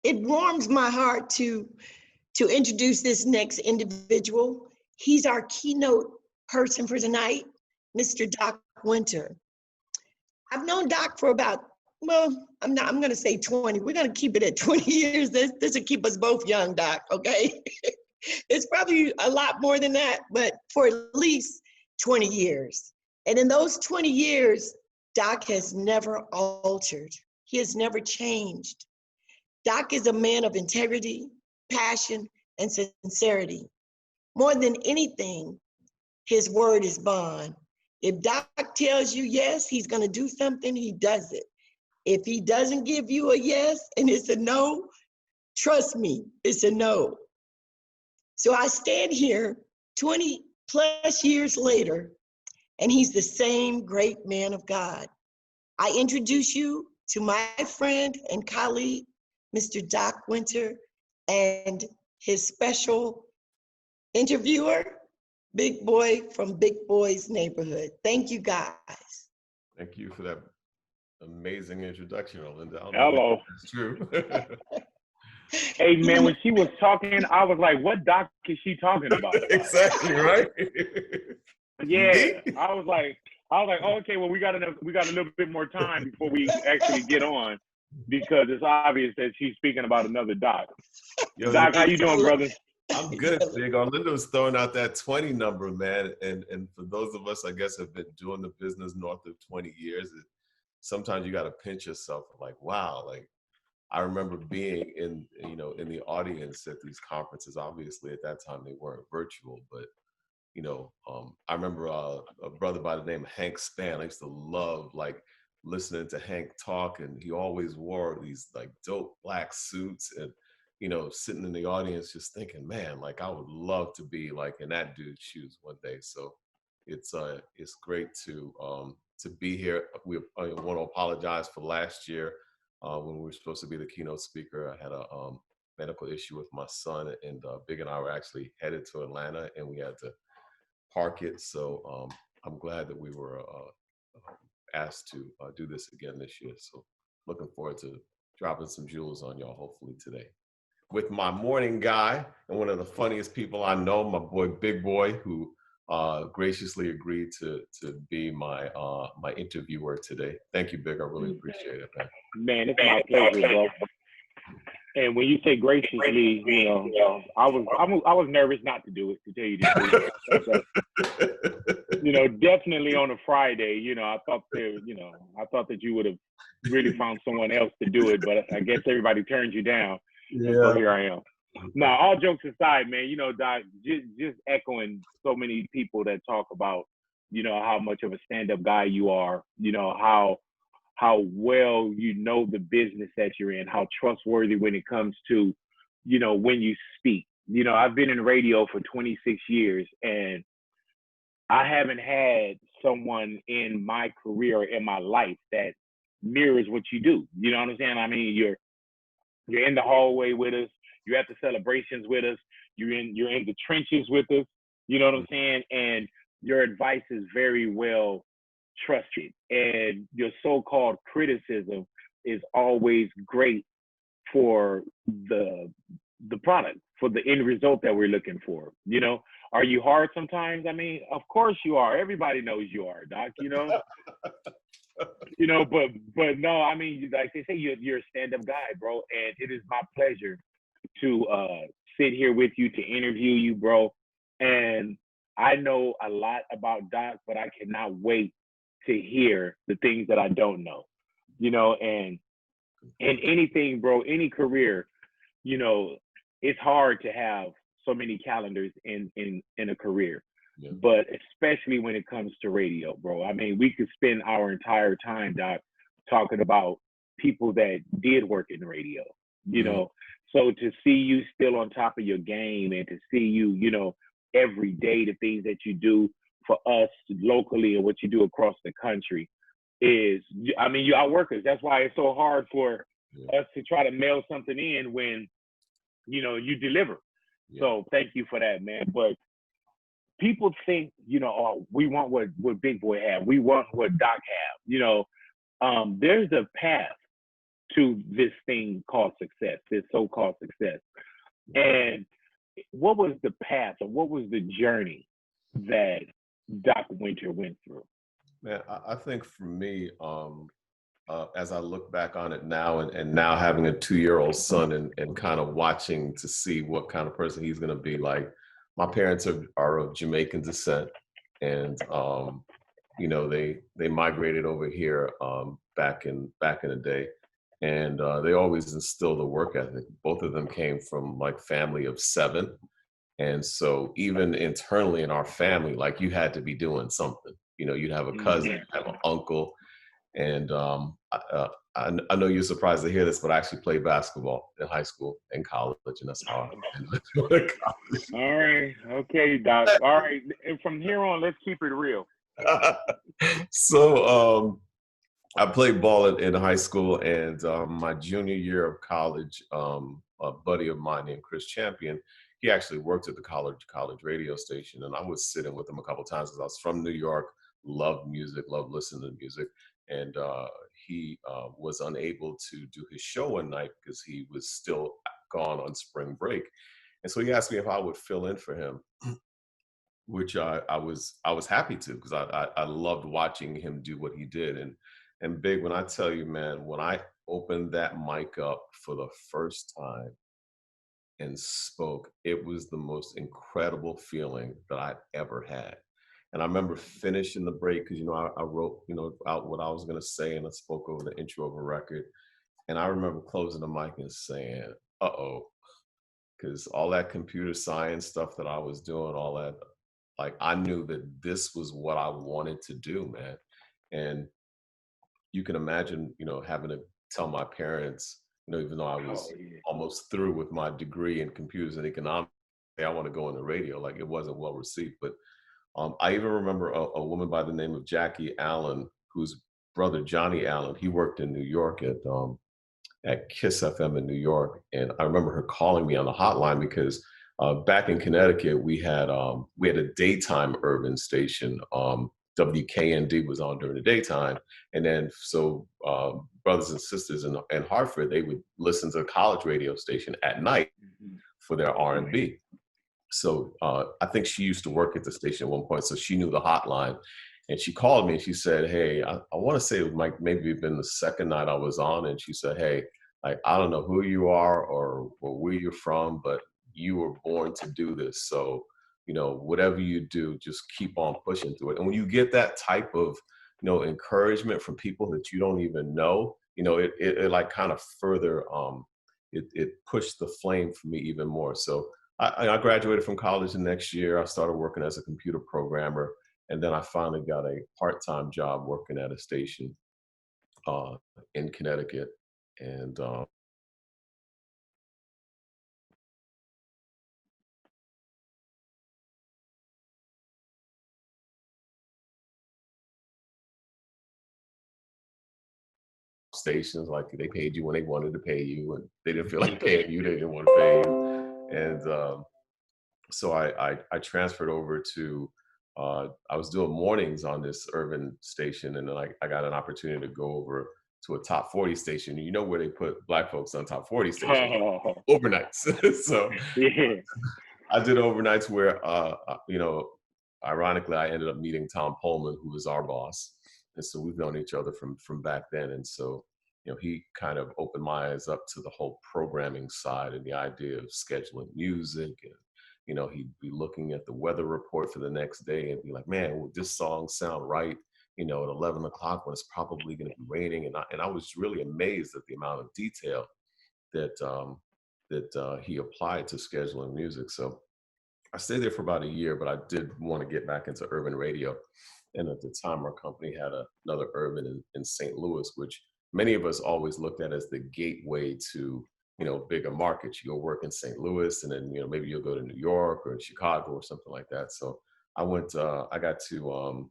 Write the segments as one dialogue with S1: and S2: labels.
S1: it warms my heart to introduce this next individual. He's our keynote person for tonight, Mr. Doc Wynter. I've known Doc for about, well, I'm going to say 20. We're going to keep it at 20 years. This will keep us both young, Doc, okay? It's probably a lot more than that, but for at least 20 years. And in those 20 years, Doc has never altered. He has never changed. Doc is a man of integrity, passion, and sincerity. More than anything, his word is bond. If Doc tells you yes, he's going to do something, he does it. If he doesn't give you a yes and it's a no, trust me, it's a no. So I stand here 20 plus years later, and he's the same great man of God. I introduce you to my friend and colleague, Mr. Doc Wynter, and his special interviewer, Big Boy from Big Boy's Neighborhood. Thank you, guys.
S2: Thank you for that amazing introduction, Linda.
S3: Hello.
S2: That's true.
S3: Hey, man, when she was talking, I was like, what doc is she talking about?
S2: Exactly, right?
S3: Yeah, I was like, oh, okay, well, we got a little bit more time before we actually get on, because it's obvious that she's speaking about another doc. Yo, Doc, how you doing, brother?
S2: I'm good, Big. Orlando was throwing out that 20 number, man. And for those of us, I guess, have been doing the business north of 20 years, sometimes you got to pinch yourself like, wow, like I remember being in the audience at these conferences. Obviously at that time they weren't virtual, but I remember a brother by the name of Hank Span. I used to love like listening to Hank talk, and he always wore these like dope black suits, and sitting in the audience just thinking, man, like I would love to be like in that dude's shoes one day. So it's great to be here. I want to apologize for last year when we were supposed to be the keynote speaker. I had a medical issue with my son, and Big and I were actually headed to Atlanta, and we had to park it. So I'm glad that we were asked to do this again this year. So looking forward to dropping some jewels on y'all hopefully today. With my morning guy and one of the funniest people I know, my boy Big Boy, who graciously agreed to be my my interviewer today. Thank you, Big. I really appreciate it, man.
S3: Man, it's my pleasure, bro. And when you say graciously, I was nervous not to do it, to tell you the truth. Definitely on a Friday, I thought that you would have really found someone else to do it, but I guess everybody turned you down. Yeah. So here I am. Now, all jokes aside, man, Doc, just echoing so many people that talk about, how much of a stand-up guy you are, how well the business that you're in, how trustworthy when it comes to, when you speak. I've been in radio for 26 years, and I haven't had someone in my career, in my life, that mirrors what you do. You know what I'm saying? I mean, you're in the hallway with us. You're at the celebrations with us. You're in the trenches with us. You know what I'm saying? And your advice is very well trusted. And your so-called criticism is always great for the product, for the end result that we're looking for. Are you hard sometimes? I mean, of course you are. Everybody knows you are, Doc, but no, I mean, like they say, you're a stand-up guy, bro, and it is my pleasure to sit here with you, to interview you, bro. And I know a lot about Doc, but I cannot wait to hear the things that I don't know, and anything, bro, any career, it's hard to have so many calendars in a career. Yeah. But especially when it comes to radio, bro. I mean, we could spend our entire time, Doc, talking about people that did work in radio, So to see you still on top of your game, and to see you, every day, the things that you do for us locally and what you do across the country is, I mean, you outwork us. That's why it's so hard for us to try to mail something in when, you deliver. Yeah. So thank you for that, man. But people think, oh, we want what Big Boy have. We want what Doc have. There's a path to this thing called success, this so-called success. And what was the path, or what was the journey that Doc Wynter went through?
S2: Man, I think for me, as I look back on it now, and now having a 2-year-old son, and kind of watching to see what kind of person he's going to be like. My parents are of Jamaican descent, and you know, they migrated over here back in the day, and they always instilled a work ethic. Both of them came from like family of 7, and so even internally in our family, like you had to be doing something. You know, you'd have a cousin, you'd have an uncle, and I know you're surprised to hear this, but I actually played basketball in high school and college, and that's how I ended up going to college.
S3: All right, okay, Doc. All right, and from here on, let's keep it real.
S2: So I played ball in high school, and my junior year of college, a buddy of mine named Chris Champion, he actually worked at the college radio station, and I was sitting with him a couple of times because I was from New York, loved music, loved listening to music, and he was unable to do his show one night because he was still gone on spring break, and so he asked me if I would fill in for him, which I was happy to, because I loved watching him do what he did. And Big, when I tell you, man, when I opened that mic up for the first time and spoke, it was the most incredible feeling that I'd ever had. And I remember finishing the break, because, you know, I wrote, you know, out what I was going to say, and I spoke over the intro of a record. And I remember closing the mic and saying, uh-oh, because all that computer science stuff that I was doing, all that, like, I knew that this was what I wanted to do, man. And you can imagine, you know, having to tell my parents, you know, even though I was almost through with my degree in computers and economics, hey, I want to go in the radio. Like, it wasn't well received. But I even remember a woman by the name of Jackie Allen, whose brother Johnny Allen, he worked in New York at Kiss FM in New York, and I remember her calling me on the hotline because back in Connecticut we had a daytime urban station. WKND was on during the daytime, and then so brothers and sisters in Hartford, they would listen to the college radio station at night for their R&B. So I think she used to work at the station at one point, so she knew the hotline. And she called me and she said, hey, I want to say it might maybe have been the second night I was on. And she said, hey, like, I don't know who you are or where you're from, but you were born to do this. So, you know, whatever you do, just keep on pushing through it. And when you get that type of, you know, encouragement from people that you don't even know, you know, it like kind of further, it pushed the flame for me even more. So I graduated from college the next year. I started working as a computer programmer. And then I finally got a part-time job working at a station in Connecticut. And stations, like, they paid you when they wanted to pay you, and they didn't feel like paying you, they didn't want to pay you. And so I transferred over to, I was doing mornings on this urban station, and then I got an opportunity to go over to a top 40 station. You know where they put Black folks on top 40 stations? Overnights. So
S3: Yeah.
S2: I did overnights where, you know, ironically, I ended up meeting Tom Pullman, who was our boss. And so we've known each other from back then. And so, you know, he kind of opened my eyes up to the whole programming side and the idea of scheduling music. And, you know, he'd be looking at the weather report for the next day and be like, man, will this song sound right, you know, at 11 o'clock when it's probably going to be raining? And I was really amazed at the amount of detail that he applied to scheduling music. So I stayed there for about a year, but I did want to get back into urban radio. And at the time, our company had another urban in St. Louis, which many of us always looked at as the gateway to, you know, bigger markets. You'll work in St. Louis, and then, you know, maybe you'll go to New York or Chicago or something like that. So I got to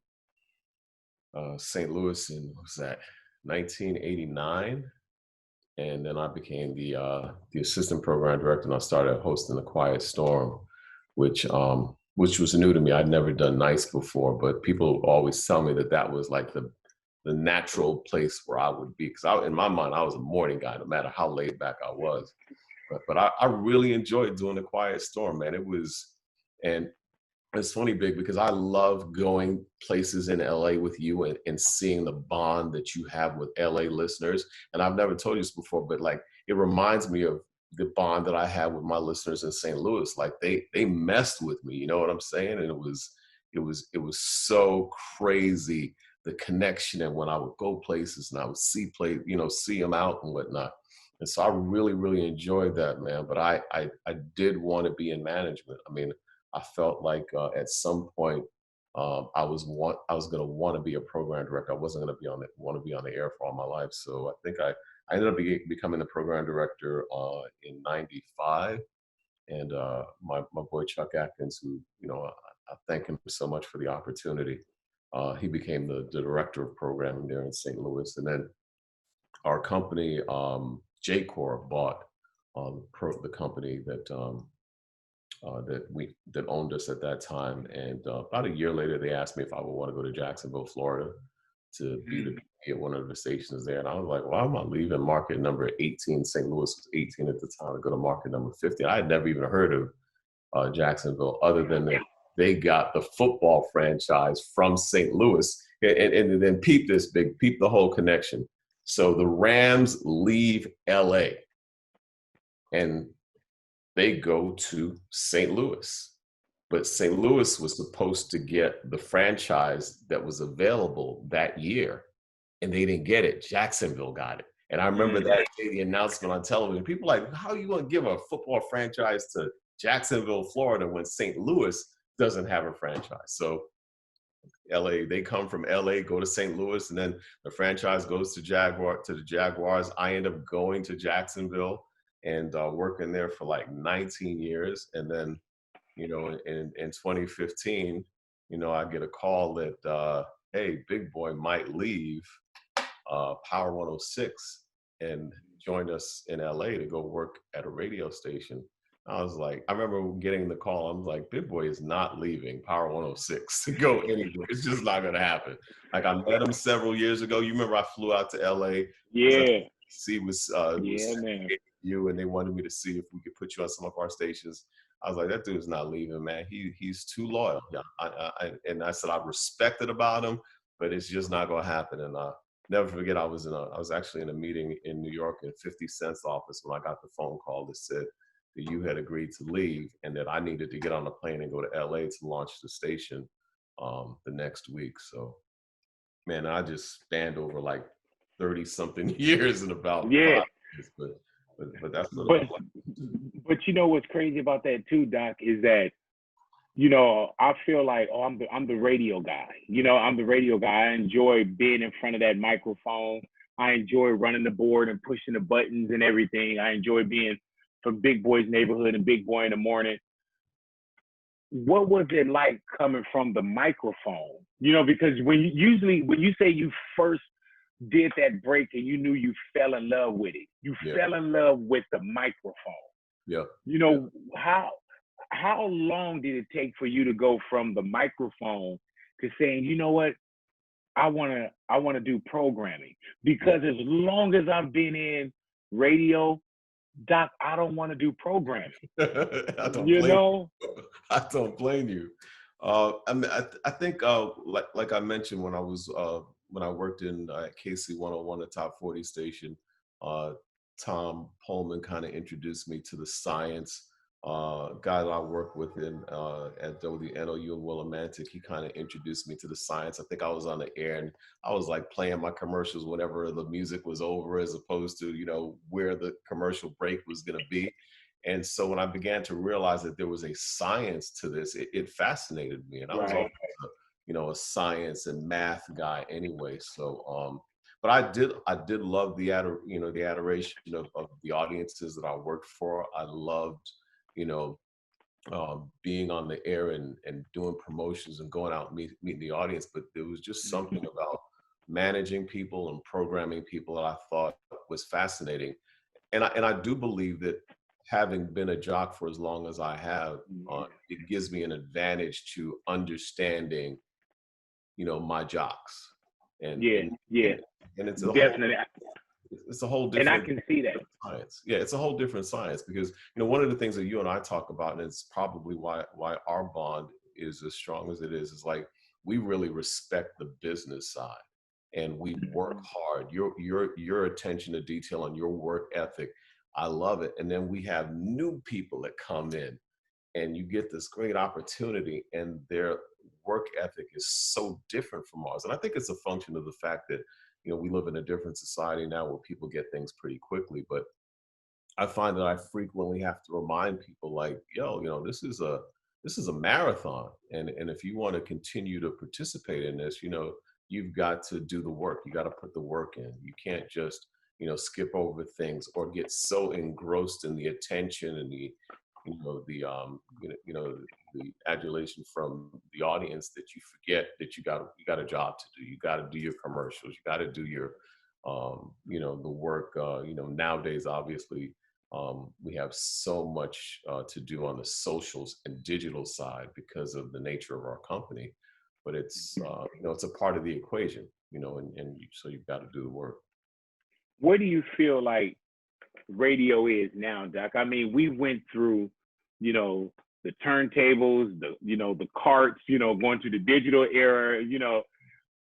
S2: St. Louis in, what was that, 1989. And then I became the assistant program director, and I started hosting The Quiet Storm, which was new to me. I'd never done nights before, but people always tell me that was like the natural place where I would be. Because in my mind, I was a morning guy, no matter how laid back I was. But I really enjoyed doing the Quiet Storm, man. It was, and it's funny, Big, because I love going places in LA with you and seeing the bond that you have with LA listeners. And I've never told you this before, but like it reminds me of the bond that I had with my listeners in St. Louis. Like they messed with me, you know what I'm saying? And it was so crazy, the connection. And when I would go places and I would see them out and whatnot. And so I really, really enjoyed that, man. But I did want to be in management. I mean, I felt like at some point I was going to want to be a program director. I wasn't going to want to be on the air for all my life. So I think I ended up becoming the program director in '95. And my boy Chuck Atkins, who I thank him so much for the opportunity. He became the director of programming there in St. Louis, and then our company J-Corp bought the company that that owned us at that time. And about a year later, they asked me if I would want to go to Jacksonville, Florida, to be the at one of the stations there. And I was like, why am I leaving market number 18? St. Louis was 18 at the time, to go to market number 50. I had never even heard of Jacksonville, other than that they got the football franchise from St. Louis. And then peep the whole connection. So the Rams leave LA and they go to St. Louis. But St. Louis was supposed to get the franchise that was available that year, and they didn't get it. Jacksonville got it. And I remember that day, the announcement on television, people like, how are you going to give a football franchise to Jacksonville, Florida, when St. Louis doesn't have a franchise? So LA, they come from LA, go to St. Louis, and then the franchise goes to the Jaguars. I end up going to Jacksonville and working there for like 19 years. And then, in 2015, I get a call that, hey, Big Boy might leave Power 106 and join us in LA to go work at a radio station. I was like, I remember getting the call. I'm like, Big Boy is not leaving Power 106 to go anywhere. It's just not going to happen. Like, I met him several years ago. You remember I flew out to LA.
S3: Yeah.
S2: See, was
S3: man.
S2: you, and they wanted me to see if we could put you on some of our stations. I was like, that dude's not leaving, man. He's too loyal. Yeah, and I said I respect it about him, but it's just not going to happen. And never forget, I was actually in a meeting in New York in 50 Cent's office when I got the phone call that said that you had agreed to leave and that I needed to get on a plane and go to LA to launch the station the next week. So, man, I just spanned over like 30 something years in about 5 years, but that's what it was.
S3: But you know what's crazy about that too, Doc, is that I feel like, I'm the radio guy. I'm the radio guy. I enjoy being in front of that microphone. I enjoy running the board and pushing the buttons and everything. I enjoy being from Big Boy's neighborhood and Big Boy in the morning. What was it like coming from the microphone? Because when you say you first did that break and you knew you fell in love with it, you fell in love with the microphone.
S2: Yeah.
S3: How long did it take for you to go from the microphone to saying, you know what, I want to do programming? Because as long as I've been in radio, Doc, I don't want to do programming.
S2: I don't blame you. I think like I mentioned when I worked in KC 101, the top 40 station, Tom Pullman kind of introduced me to the science. Guy that I work with at WNOU in Willimantic, he kind of introduced me to the science. I think I was on the air and I was like playing my commercials whenever the music was over, as opposed to, where the commercial break was going to be. And so when I began to realize that there was a science to this, it fascinated me. And I was always a science and math guy anyway. So, but I did love the adoration of the audiences that I worked for. I loved, being on the air and doing promotions and going out and meeting the audience. But there was just something about managing people and programming people that I thought was fascinating. And I do believe that having been a jock for as long as I have, it gives me an advantage to understanding, my jocks. and
S3: Yeah, yeah,
S2: and it's a whole
S3: definitely.
S2: it's a whole
S3: And I
S2: different
S3: can see that.
S2: science. Yeah, it's a whole different science because one of the things that you and I talk about, and it's probably why our bond is as strong as it is like we really respect the business side and we work hard. Your attention to detail and your work ethic, I love it. And then we have new people that come in and you get this great opportunity and their work ethic is so different from ours. And I think it's a function of the fact that we live in a different society now where people get things pretty quickly. But I find that I frequently have to remind people like, yo, this is a marathon. And if you want to continue to participate in this, you've got to do the work. You got to put the work in. You can't just, skip over things or get so engrossed in the attention and the you know the the adulation from the audience that you forget that you got a job to do. You got to do your commercials. You got to do your the work. Nowadays, obviously, we have so much to do on the socials and digital side because of the nature of our company. But it's it's a part of the equation. So you've got to do the work.
S3: Where do you feel like radio is now, Doc? I mean, we went through, the turntables, the carts, going to the digital era,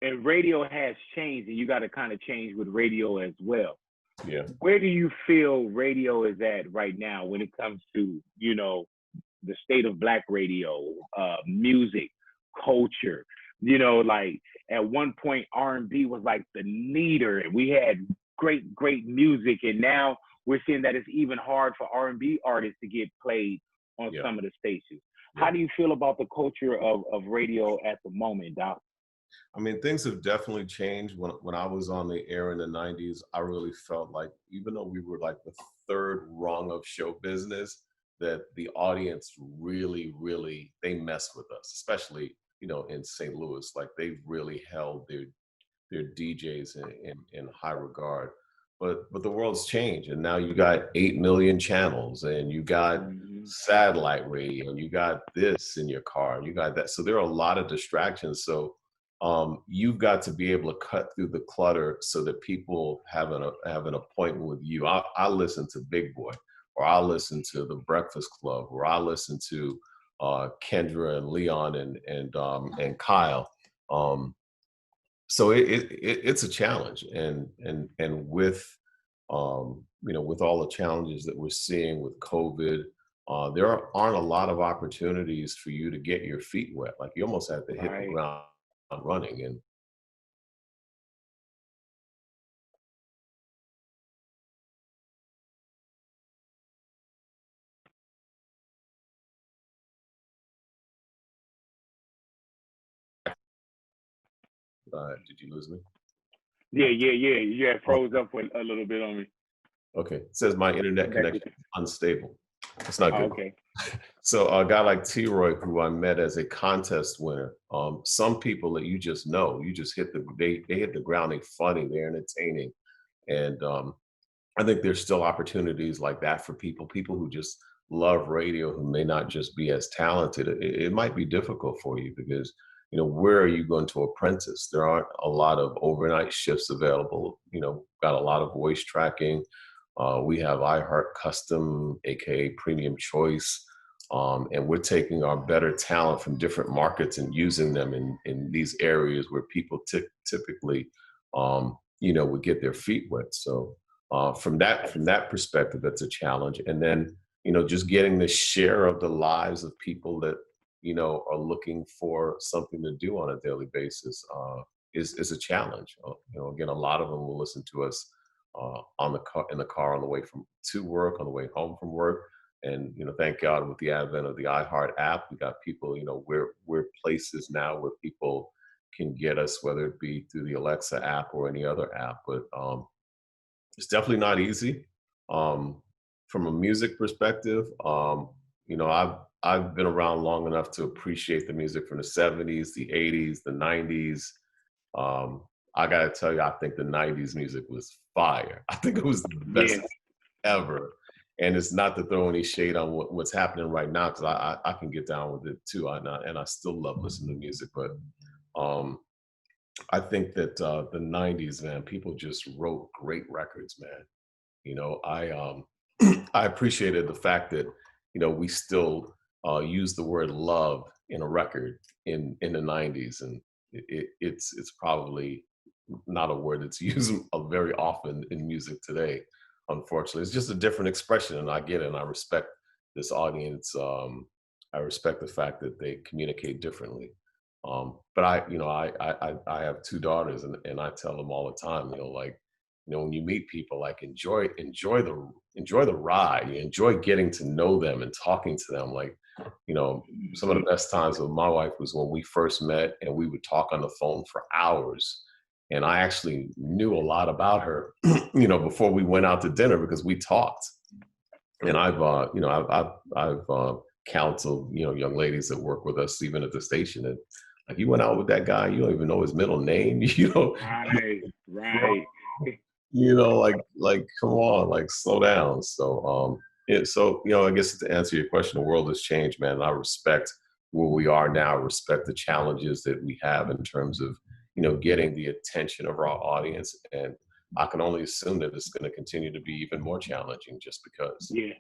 S3: and radio has changed, and you got to kind of change with radio as well.
S2: Yeah.
S3: Where do you feel radio is at right now when it comes to, the state of Black radio, music, culture? Like at one point R&B was like the leader, and we had great music, and now we're seeing that it's even hard for R&B artists to get played on some of the stations. Yeah. How do you feel about the culture of radio at the moment, Doc?
S2: I mean, things have definitely changed. When I was on the air in the 90s, I really felt like even though we were like the third rung of show business, that the audience really, really, they messed with us, especially, in St. Louis. Like they really held their DJs in high regard. But the world's changed, and now you got 8 million channels, and you got satellite radio, and you got this in your car, and you got that. So there are a lot of distractions. So you've got to be able to cut through the clutter so that people have an appointment with you. I listen to Big Boy, or I listen to The Breakfast Club, or I listen to Kendra and Leon and Kyle. So it's a challenge, and with with all the challenges that we're seeing with COVID, there aren't a lot of opportunities for you to get your feet wet. Like you almost have to hit the ground running. And did you lose me?
S3: Yeah. You had froze up for a little bit on me.
S2: Okay. It says my internet connection is unstable. It's not good.
S3: Okay.
S2: So a guy like T-Roy, who I met as a contest winner, some people that you just hit they hit the ground, they're funny, they're entertaining. And I think there's still opportunities like that for people who just love radio, who may not just be as talented. It might be difficult for you because, where are you going to apprentice? There aren't a lot of overnight shifts available. Got a lot of voice tracking. We have iHeart Custom, AKA Premium Choice. And we're taking our better talent from different markets and using them in these areas where people typically, would get their feet wet. So from that perspective, that's a challenge. And then, just getting the share of the lives of people that, are looking for something to do on a daily basis is a challenge. Again, a lot of them will listen to us in the car on the way to work, on the way home from work. And, thank God with the advent of the iHeart app, we got people, we're places now where people can get us, whether it be through the Alexa app or any other app. But it's definitely not easy. From a music perspective, I've been around long enough to appreciate the music from the 70s, the 80s, the 90s. I got to tell you, I think the 90s music was fire. I think it was the best ever. And it's not to throw any shade on what's happening right now, because I can get down with it too. And I still love listening to music. But I think that the '90s, man, people just wrote great records, man. You know, I appreciated the fact that we still use the word love in a record in the '90s, and it's probably not a word that's used very often in music today. Unfortunately, it's just a different expression, and I get it, and I respect this audience. I respect the fact that they communicate differently. But I have two daughters, and I tell them all the time, like, when you meet people, like, enjoy the ride. You enjoy getting to know them and talking to them. Like, some of the best times with my wife was when we first met, and we would talk on the phone for hours. And I actually knew a lot about her, before we went out to dinner because we talked. And I've counseled, young ladies that work with us, even at the station, and like, you went out with that guy, you don't even know his middle name,
S3: Right, right.
S2: like, come on, like, slow down. I guess to answer your question, the world has changed, man. And I respect where we are now. I respect the challenges that we have in terms of, getting the attention of our audience. And I can only assume that it's going to continue to be even more challenging just because.
S3: Yeah.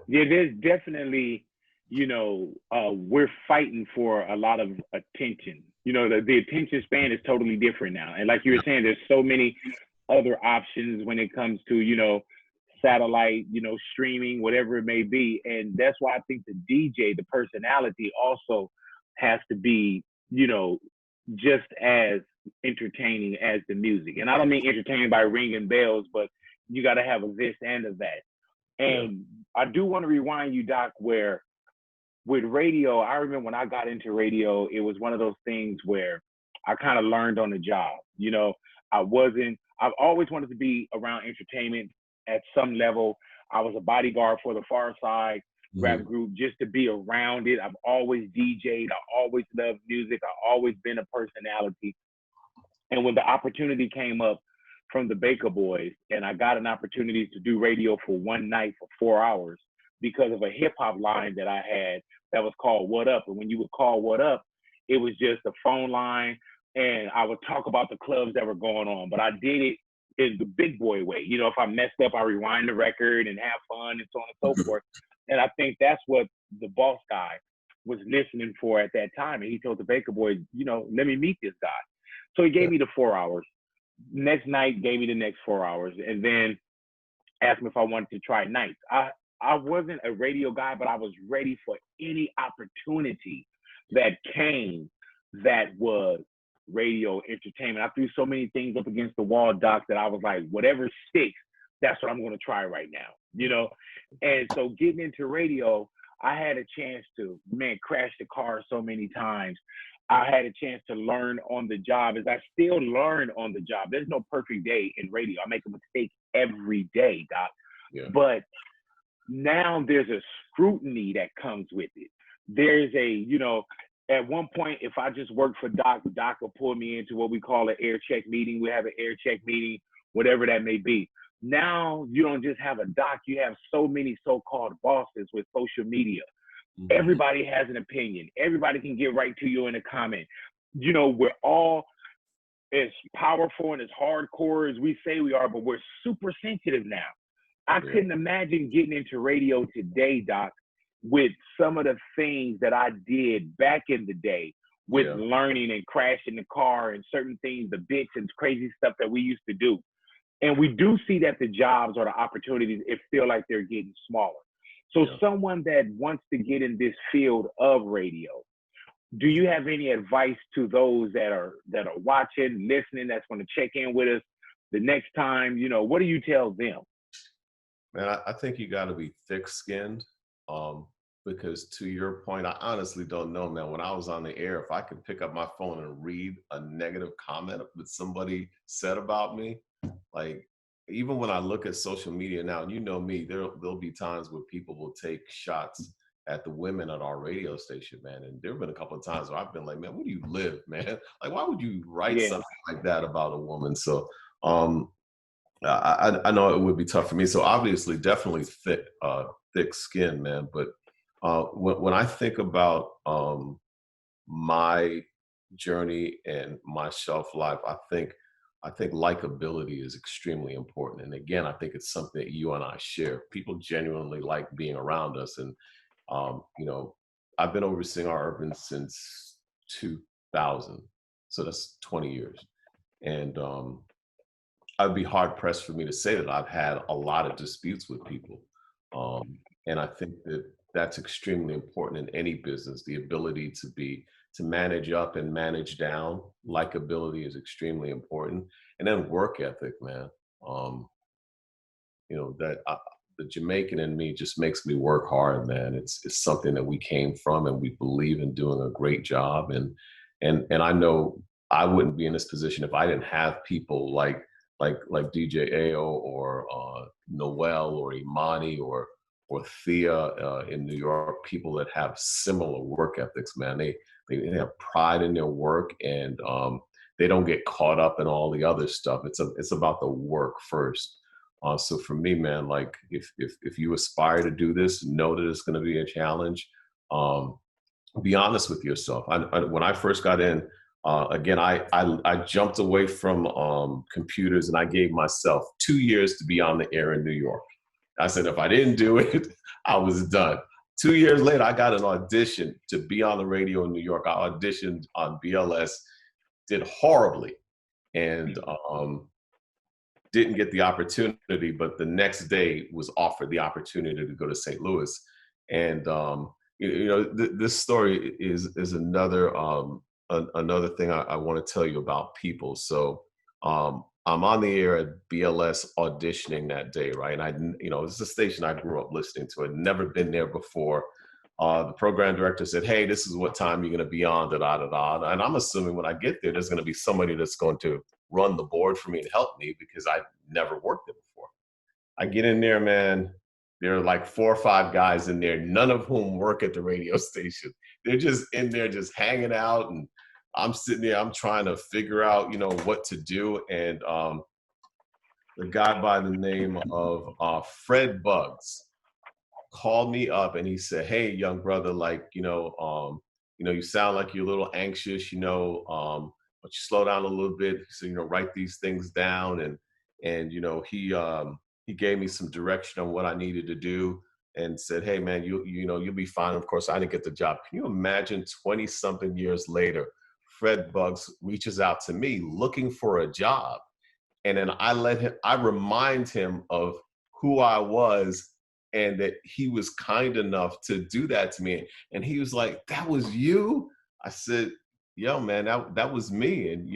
S3: Yeah, there's definitely, we're fighting for a lot of attention. The attention span is totally different now. And like you were saying, there's so many other options when it comes to, satellite, streaming, whatever it may be. And that's why I think the DJ, the personality also has to be, just as entertaining as the music. And I don't mean entertaining by ringing bells, but you got to have a this and a that. And I do want to rewind you, Doc, where with radio, I remember when I got into radio, it was one of those things where I kind of learned on the job. I've always wanted to be around entertainment at some level. I was a bodyguard for the Far Side rap group just to be around it. I've always DJ'd. I always loved music. I've always been a personality. And when the opportunity came up from the Baker Boys, and I got an opportunity to do radio for one night for 4 hours because of a hip hop line that I had that was called What Up. And when you would call What Up, it was just a phone line, and I would talk about the clubs that were going on. But I did it in the big boy way. If I messed up, I rewind the record and have fun and so on and so forth. And I think that's what the boss guy was listening for at that time. And he told the Baker Boys, let me meet this guy. So he gave me the 4 hours. Next night, gave me the next 4 hours, and then asked me if I wanted to try nights. I wasn't a radio guy, but I was ready for any opportunity that came that was radio entertainment. I threw so many things up against the wall, Doc, that I was like, whatever sticks, that's what I'm going to try right now, And so getting into radio, I had a chance to, crash the car so many times. I had a chance to learn on the job, as I still learn on the job. There's no perfect day in radio. I make a mistake every day, Doc.
S2: Yeah.
S3: But now there's a scrutiny that comes with it. There's at one point, if I just worked for Doc will pull me into what we call an air check meeting. We have an air check meeting, whatever that may be. Now you don't just have a Doc, you have so many so-called bosses with social media. Everybody has an opinion. Everybody can get right to you in a comment. We're all as powerful and as hardcore as we say we are, but we're super sensitive now. I couldn't imagine getting into radio today, Doc, with some of the things that I did back in the day with learning and crashing the car and certain things, the bits and crazy stuff that we used to do. And we do see that the jobs or the opportunities, it feel like they're getting smaller. So someone that wants to get in this field of radio, do you have any advice to those that are watching, listening, that's going to check in with us the next time? What do you tell them?
S2: Man, I think you got to be thick-skinned, because to your point, I honestly don't know, man. When I was on the air, if I could pick up my phone and read a negative comment that somebody said about me, like, even when I look at social media now, and me, there'll be times where people will take shots at the women at our radio station, man. And there have been a couple of times where I've been like, man, where do you live, man? Like, why would you write something like that about a woman? So I know it would be tough for me. So obviously, definitely thick skin, man. But when I think about my journey and my shelf life, I think likability is extremely important. And again, I think it's something that you and I share. People genuinely like being around us. And you know, I've been overseeing our urban since 2000, so that's 20 years. And I'd be hard pressed for me to say that I've had a lot of disputes with people. And I think that that's extremely important in any business. The ability to manage up and manage down. Likability is extremely important. And then work ethic, man. You know, the Jamaican in me just makes me work hard, man. It's something that we came from, and we believe in doing a great job. And I know I wouldn't be in this position if I didn't have people like DJ AO or Noel or Imani or Thea in New York, people that have similar work ethics, man. They have pride in their work, and they don't get caught up in all the other stuff. It's about the work first. So for me, man, like if you aspire to do this, know that it's going to be a challenge. Be honest with yourself. When I first got in, again, I jumped away from computers, and I gave myself 2 years to be on the air in New York. I said if I didn't do it, I was done. 2 years later, I got an audition to be on the radio in New York. I auditioned on BLS, did horribly, and didn't get the opportunity. But the next day was offered the opportunity to go to St. Louis. And this story is another another thing I want to tell you about people. So I'm on the air at BLS auditioning that day, right? And it's a station I grew up listening to. I'd never been there before. The program director said, "Hey, this is what time you're going to be on, da da da da." And I'm assuming when I get there, there's going to be somebody that's going to run the board for me and help me because I've never worked there before. I get in there, man. There are like 4 or 5 guys in there, none of whom work at the radio station. They're just in there, just hanging out, and I'm sitting there. I'm trying to figure out, what to do. And the guy by the name of Fred Buggs called me up, and he said, "Hey, young brother, you sound like you're a little anxious, but you slow down a little bit. So, write these things down." And he gave me some direction on what I needed to do, and said, "Hey, man, you'll be fine." Of course, I didn't get the job. Can you imagine 20 something years later, Fred Buggs reaches out to me looking for a job. And then I remind him of who I was, and that he was kind enough to do that to me. And he was like, "That was you?" I said, "Yo, man, that was me." And,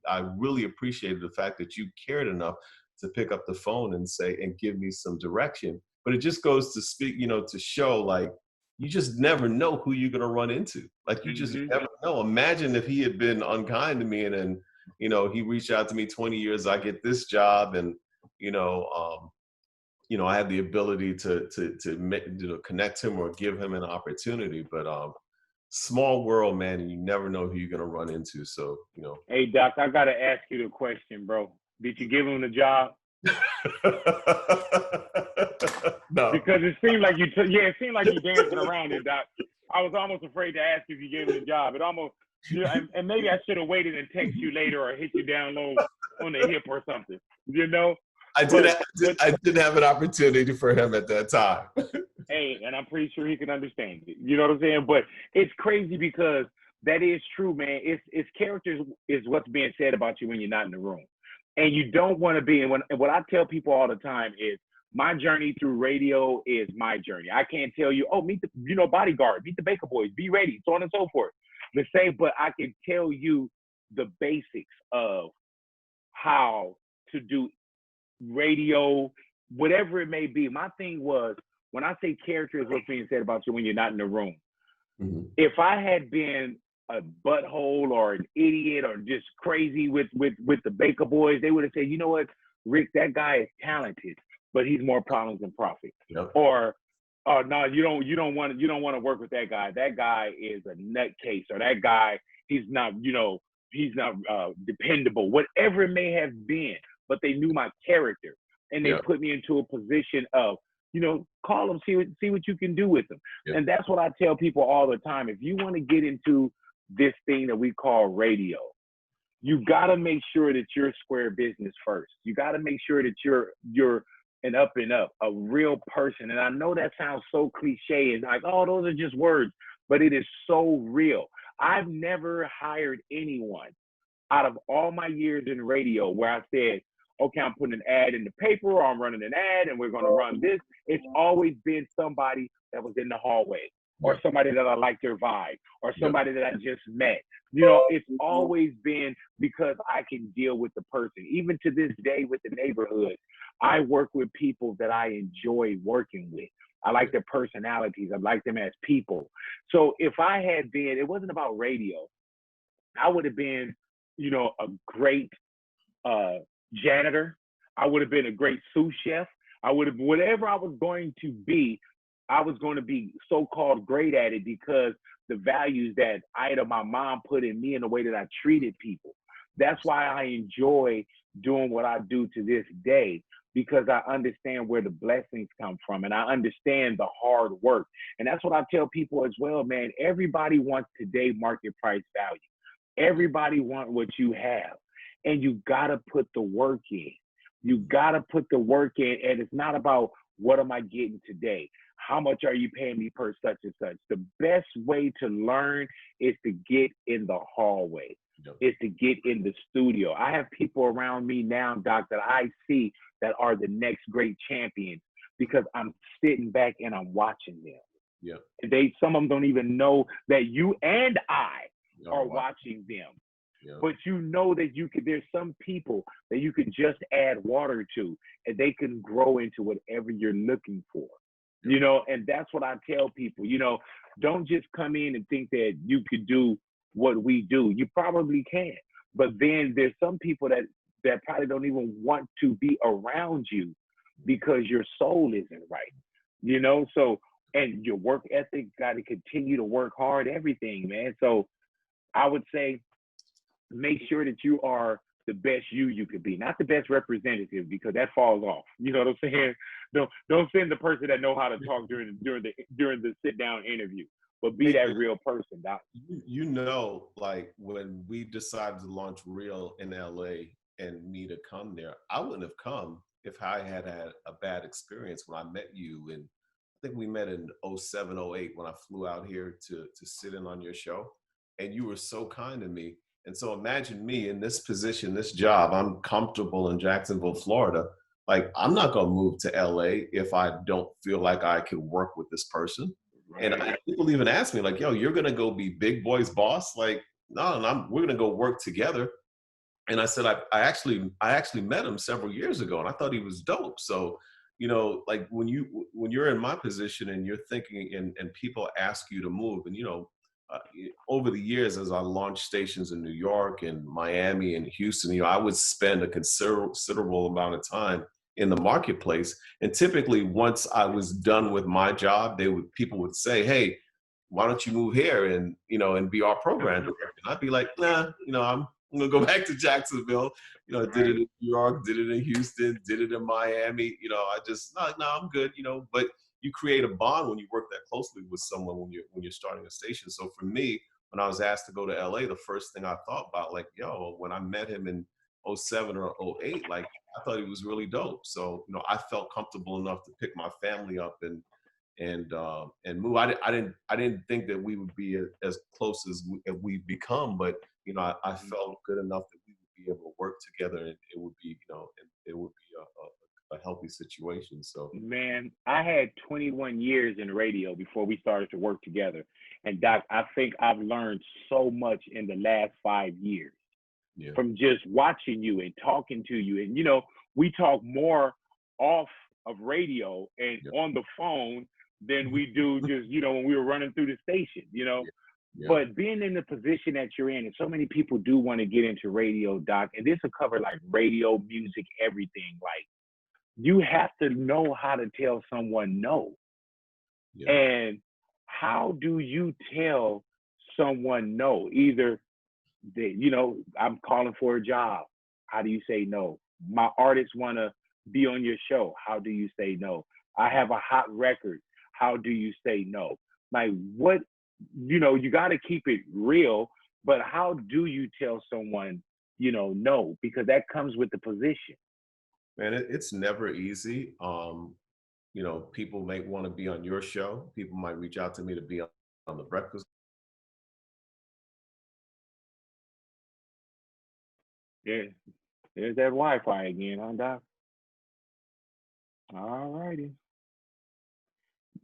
S2: I really appreciated the fact that you cared enough to pick up the phone and give me some direction. But it just goes to speak, to show, like, you just never know who you're going to run into. Like, you just never know. Imagine if he had been unkind to me, and then, he reached out to me 20 years, I get this job, and, I had the ability to connect him or give him an opportunity. But small world, man, and you never know who you're going to run into. So,
S3: Hey, Doc, I got to ask you the question, bro. Did you give him the job?
S2: No.
S3: Because it seemed like it seemed like you dancing around it, Doc. I was almost afraid to ask if you gave him the job. It almost, and maybe I should have waited and text you later or hit you down low on the hip or something,
S2: I didn't have an opportunity for him at that time.
S3: Hey, and I'm pretty sure he can understand it. You know what I'm saying? But it's crazy because that is true, man. It's characters is what's being said about you when you're not in the room. And you don't want to be. And what I tell people all the time is, my journey through radio is my journey. I can't tell you, meet the, bodyguard, meet the Baker Boys, be ready, so on and so forth. The same, but I can tell you the basics of how to do radio, whatever it may be. My thing was, when I say character is what's being said about you when you're not in the room. Mm-hmm. If I had been a butthole or an idiot or just crazy with the Baker Boys, they would have said, "You know what, Rick, that guy is talented, but he's more problems than profit." Yep. Or no, you don't want to work with that guy. That guy is a nutcase, or that guy, he's not dependable. Whatever it may have been, but they knew my character, and they put me into a position of, call them, see what you can do with them. Yep. And that's what I tell people all the time. If you want to get into this thing that we call radio, you got to make sure that you're square business first. You got to make sure that you're an up and up, a real person. And I know that sounds so cliche and like, oh, those are just words, but it is so real. I've never hired anyone out of all my years in radio where I said, okay, I'm putting an ad in the paper, or I'm running an ad and we're going to run this. It's always been somebody that was in the hallway, or somebody that I liked their vibe, or somebody that I just met. You know, it's always been because I can deal with the person. Even to this day with the neighborhood, I work with people that I enjoy working with. I like their personalities. I like them as people. So if I had been, it wasn't about radio, I would have been, you know, a great janitor. I would have been a great sous chef. I would have, whatever I was going to be, I was going to be so-called great at it because the values that my mom put in me and the way that I treated people. That's why I enjoy doing what I do to this day, because I understand where the blessings come from and I understand the hard work. And that's what I tell people as well, man. Everybody wants today market price value. Everybody wants what you have. And you got to put the work in. You got to put the work in. And it's not about what am I getting today? How much are you paying me per such and such? The best way to learn is to get in the hallway. Is to get in the studio. I have people around me now, Doc, that I see that are the next great champions because I'm sitting back and I'm watching them.
S2: Yeah.
S3: And some of them don't even know that you and I are watching them. Yeah. But you know that there's some people that you can just add water to and they can grow into whatever you're looking for. You know, and that's what I tell people, you know, don't just come in and think that you could do what we do. You probably can, but then there's some people that probably don't even want to be around you because your soul isn't right, you know? So, and your work ethic got to continue to work hard, everything, man. So I would say, make sure that you are the best you could be, not the best representative, because that falls off. You know what I'm saying? Don't send the person that know how to talk during the sit down interview, but be that real person, Doc.
S2: You know, like when we decided to launch Real in LA and me to come there, I wouldn't have come if I had a bad experience when I met you. And I think we met in 07, 08 when I flew out here to sit in on your show. And you were so kind to me. And so imagine me in this position, this job, I'm comfortable in Jacksonville, Florida. Like, I'm not going to move to LA if I don't feel like I could work with this person. Right. And people even ask me like, yo, you're going to go be Big Boy's boss? Like, no, we're going to go work together. And I said, I actually met him several years ago and I thought he was dope. So, you know, like when you're in my position and you're thinking and people ask you to move, and, you know, over the years, as I launched stations in New York and Miami and Houston, you know, I would spend a considerable amount of time in the marketplace. And typically, once I was done with my job, people would say, "Hey, why don't you move here and be our program director?" And I'd be like, "Nah, you know, I'm gonna go back to Jacksonville. You know, did it in New York, did it in Houston, did it in Miami. You know, I just no, I'm good. You know, but." You create a bond when you work that closely with someone when you're starting a station. So for me, when I was asked to go to LA, the first thing I thought about, like, yo, when I met him in 07 or 08, like, I thought he was really dope. So, you know, I felt comfortable enough to pick my family up and move. I didn't think that we would be as close as we've become, but you know, I felt good enough that we would be able to work together, and it would be, you know, it would be a healthy situation. So,
S3: man, I had 21 years in radio before we started to work together, and Doc, I think I've learned so much in the last 5 years from just watching you and talking to you. And you know, we talk more off of radio and on the phone than we do just, you know, when we were running through the station, you know. But being in the position that you're in, and so many people do want to get into radio, Doc, and this will cover like radio, music, everything. Like, you have to know how to tell someone no. And how do you tell someone no? Either you know, I'm calling for a job. How do you say no? My artists want to be on your show. How do you say no? I have a hot record. How do you say no? Like, what you got to keep it real. But how do you tell someone, no? Because that comes with the position.
S2: Man, it's never easy. People may want to be on your show. People might reach out to me to be on the Breakfast.
S3: Yeah, there's that Wi-Fi again, huh, Doc? All righty.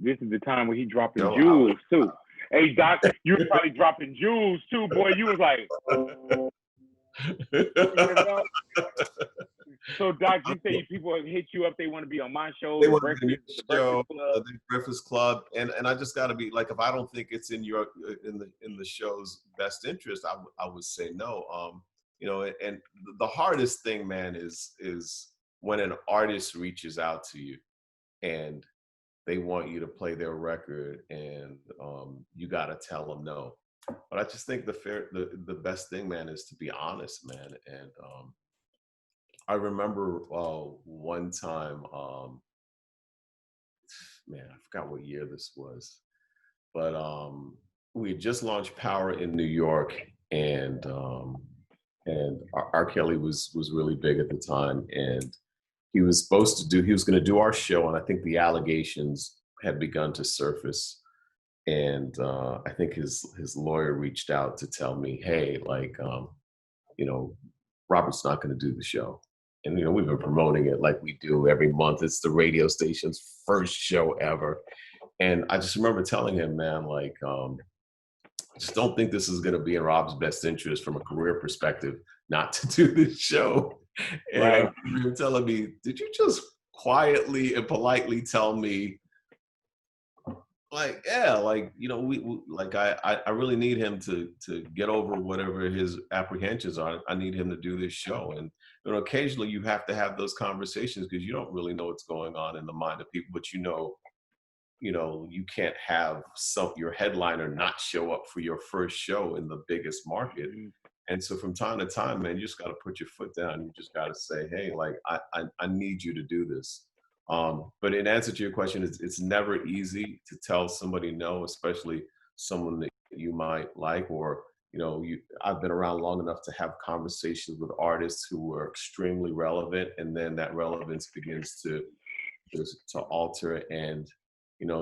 S3: This is the time where he dropping jewels too. Hey, Doc, you were probably dropping jewels too, boy. You was like, So, Doc, you say people hit you up, they want to be on my show,
S2: They
S3: the
S2: want
S3: Breakfast,
S2: to be on
S3: the
S2: your show,
S3: Breakfast Club.
S2: the Breakfast Club, and I just got to be like, if I don't think it's in the show's best interest, I would say no. And the hardest thing, man, is when an artist reaches out to you and they want you to play their record, and you got to tell them no. But I just think the best thing, man, is to be honest, man. And I remember one time, man, I forgot what year this was, but we had just launched Power in New York, and R. Kelly was really big at the time, and he was going to do our show, and I think the allegations had begun to surface, and I think his lawyer reached out to tell me, hey, like, Robert's not going to do the show. And, we've been promoting it like we do every month. It's the radio station's first show ever. And I just remember telling him, man, like, I just don't think this is going to be in Rob's best interest from a career perspective not to do this show. And
S3: Right.
S2: I remember him telling me, did you just quietly and politely tell me, like, yeah, like, we like, I really need him to get over whatever his apprehensions are. I need him to do this show. And occasionally you have to have those conversations because you don't really know what's going on in the mind of people, but you can't have your headliner not show up for your first show in the biggest market.
S3: Mm-hmm.
S2: And so from time to time, man, you just got to put your foot down. You just got to say, hey, like, I need you to do this. But in answer to your question, it's never easy to tell somebody no, especially someone that you might like, or, I've been around long enough to have conversations with artists who are extremely relevant, and then that relevance begins to alter, and,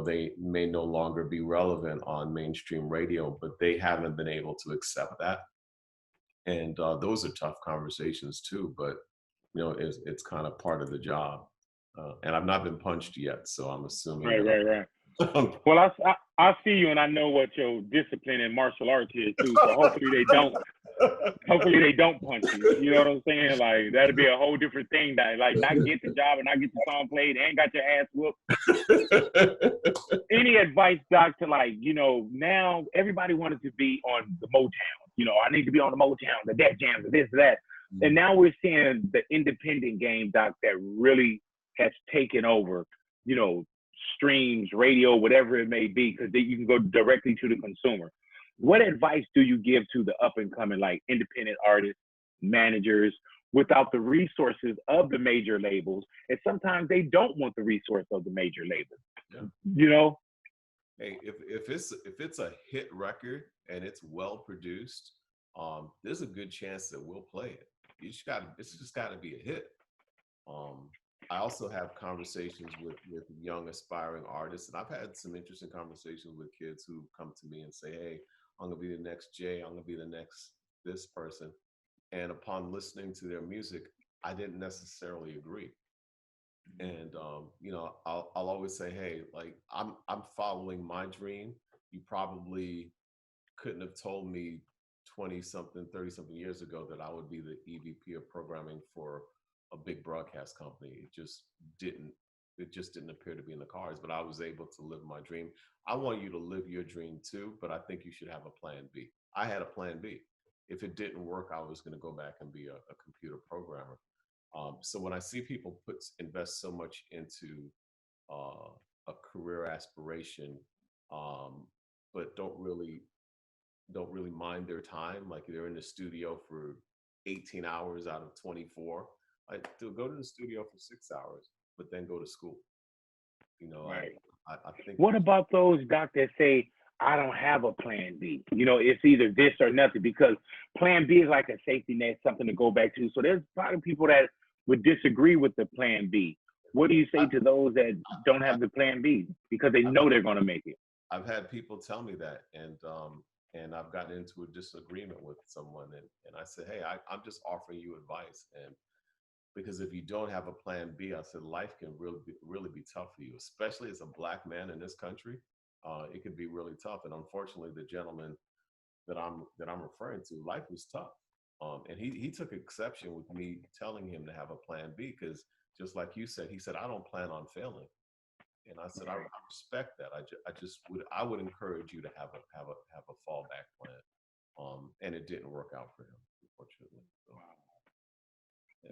S2: they may no longer be relevant on mainstream radio, but they haven't been able to accept that. And those are tough conversations too, but, it's kind of part of the job. And I've not been punched yet, so I'm assuming.
S3: Right. Well, I see you, and I know what your discipline in martial arts is too. So hopefully they don't. Hopefully they don't punch you. You know what I'm saying? Like, that'd be a whole different thing. That, like, not get the job and not get the song played and got your ass whooped. Any advice, Doc, to, like, now everybody wanted to be on the Motown. I need to be on the Motown, the Def Jams, the this, that. And now we're seeing the independent game, Doc, that really has taken over, streams, radio, whatever it may be, because you can go directly to the consumer. What advice do you give to the up and coming, like, independent artists, managers, without the resources of the major labels? And sometimes they don't want the resource of the major labels. Yeah.
S2: Hey, if it's a hit record and it's well produced, there's a good chance that we'll play it. It's just got to be a hit. I also have conversations with young aspiring artists, and I've had some interesting conversations with kids who come to me and say, hey, I'm going to be the next Jay, I'm going to be the next this person. And upon listening to their music, I didn't necessarily agree. And, I'll always say, hey, like, I'm following my dream. You probably couldn't have told me 20-something, 30-something years ago that I would be the EVP of programming for a big broadcast company. It just didn't appear to be in the cards, but I was able to live my dream. I want you to live your dream too, but I think you should have a plan B. I had a plan B. If it didn't work, I was going to go back and be a computer programmer. So when I see people invest so much into a career aspiration, but don't really mind their time, like they're in the studio for 18 hours out of 24, to go to the studio for 6 hours, but then go to school.
S3: Right.
S2: I think.
S3: What about those, Doc, that say, I don't have a plan B. It's either this or nothing, because plan B is like a safety net, something to go back to. So there's probably people that would disagree with the plan B. What do you say to those that don't have the plan B because they know they're going to make it?
S2: I've had people tell me that, and I've gotten into a disagreement with someone, and I said, hey, I'm just offering you advice, and because if you don't have a plan B, I said life can really be tough for you, especially as a Black man in this country. It can be really tough, and unfortunately, the gentleman that I'm referring to, life was tough, and he took exception with me telling him to have a plan B, because just like you said, he said, I don't plan on failing. And I said, I respect that. I would encourage you to have a fallback plan. And it didn't work out for him, unfortunately. So,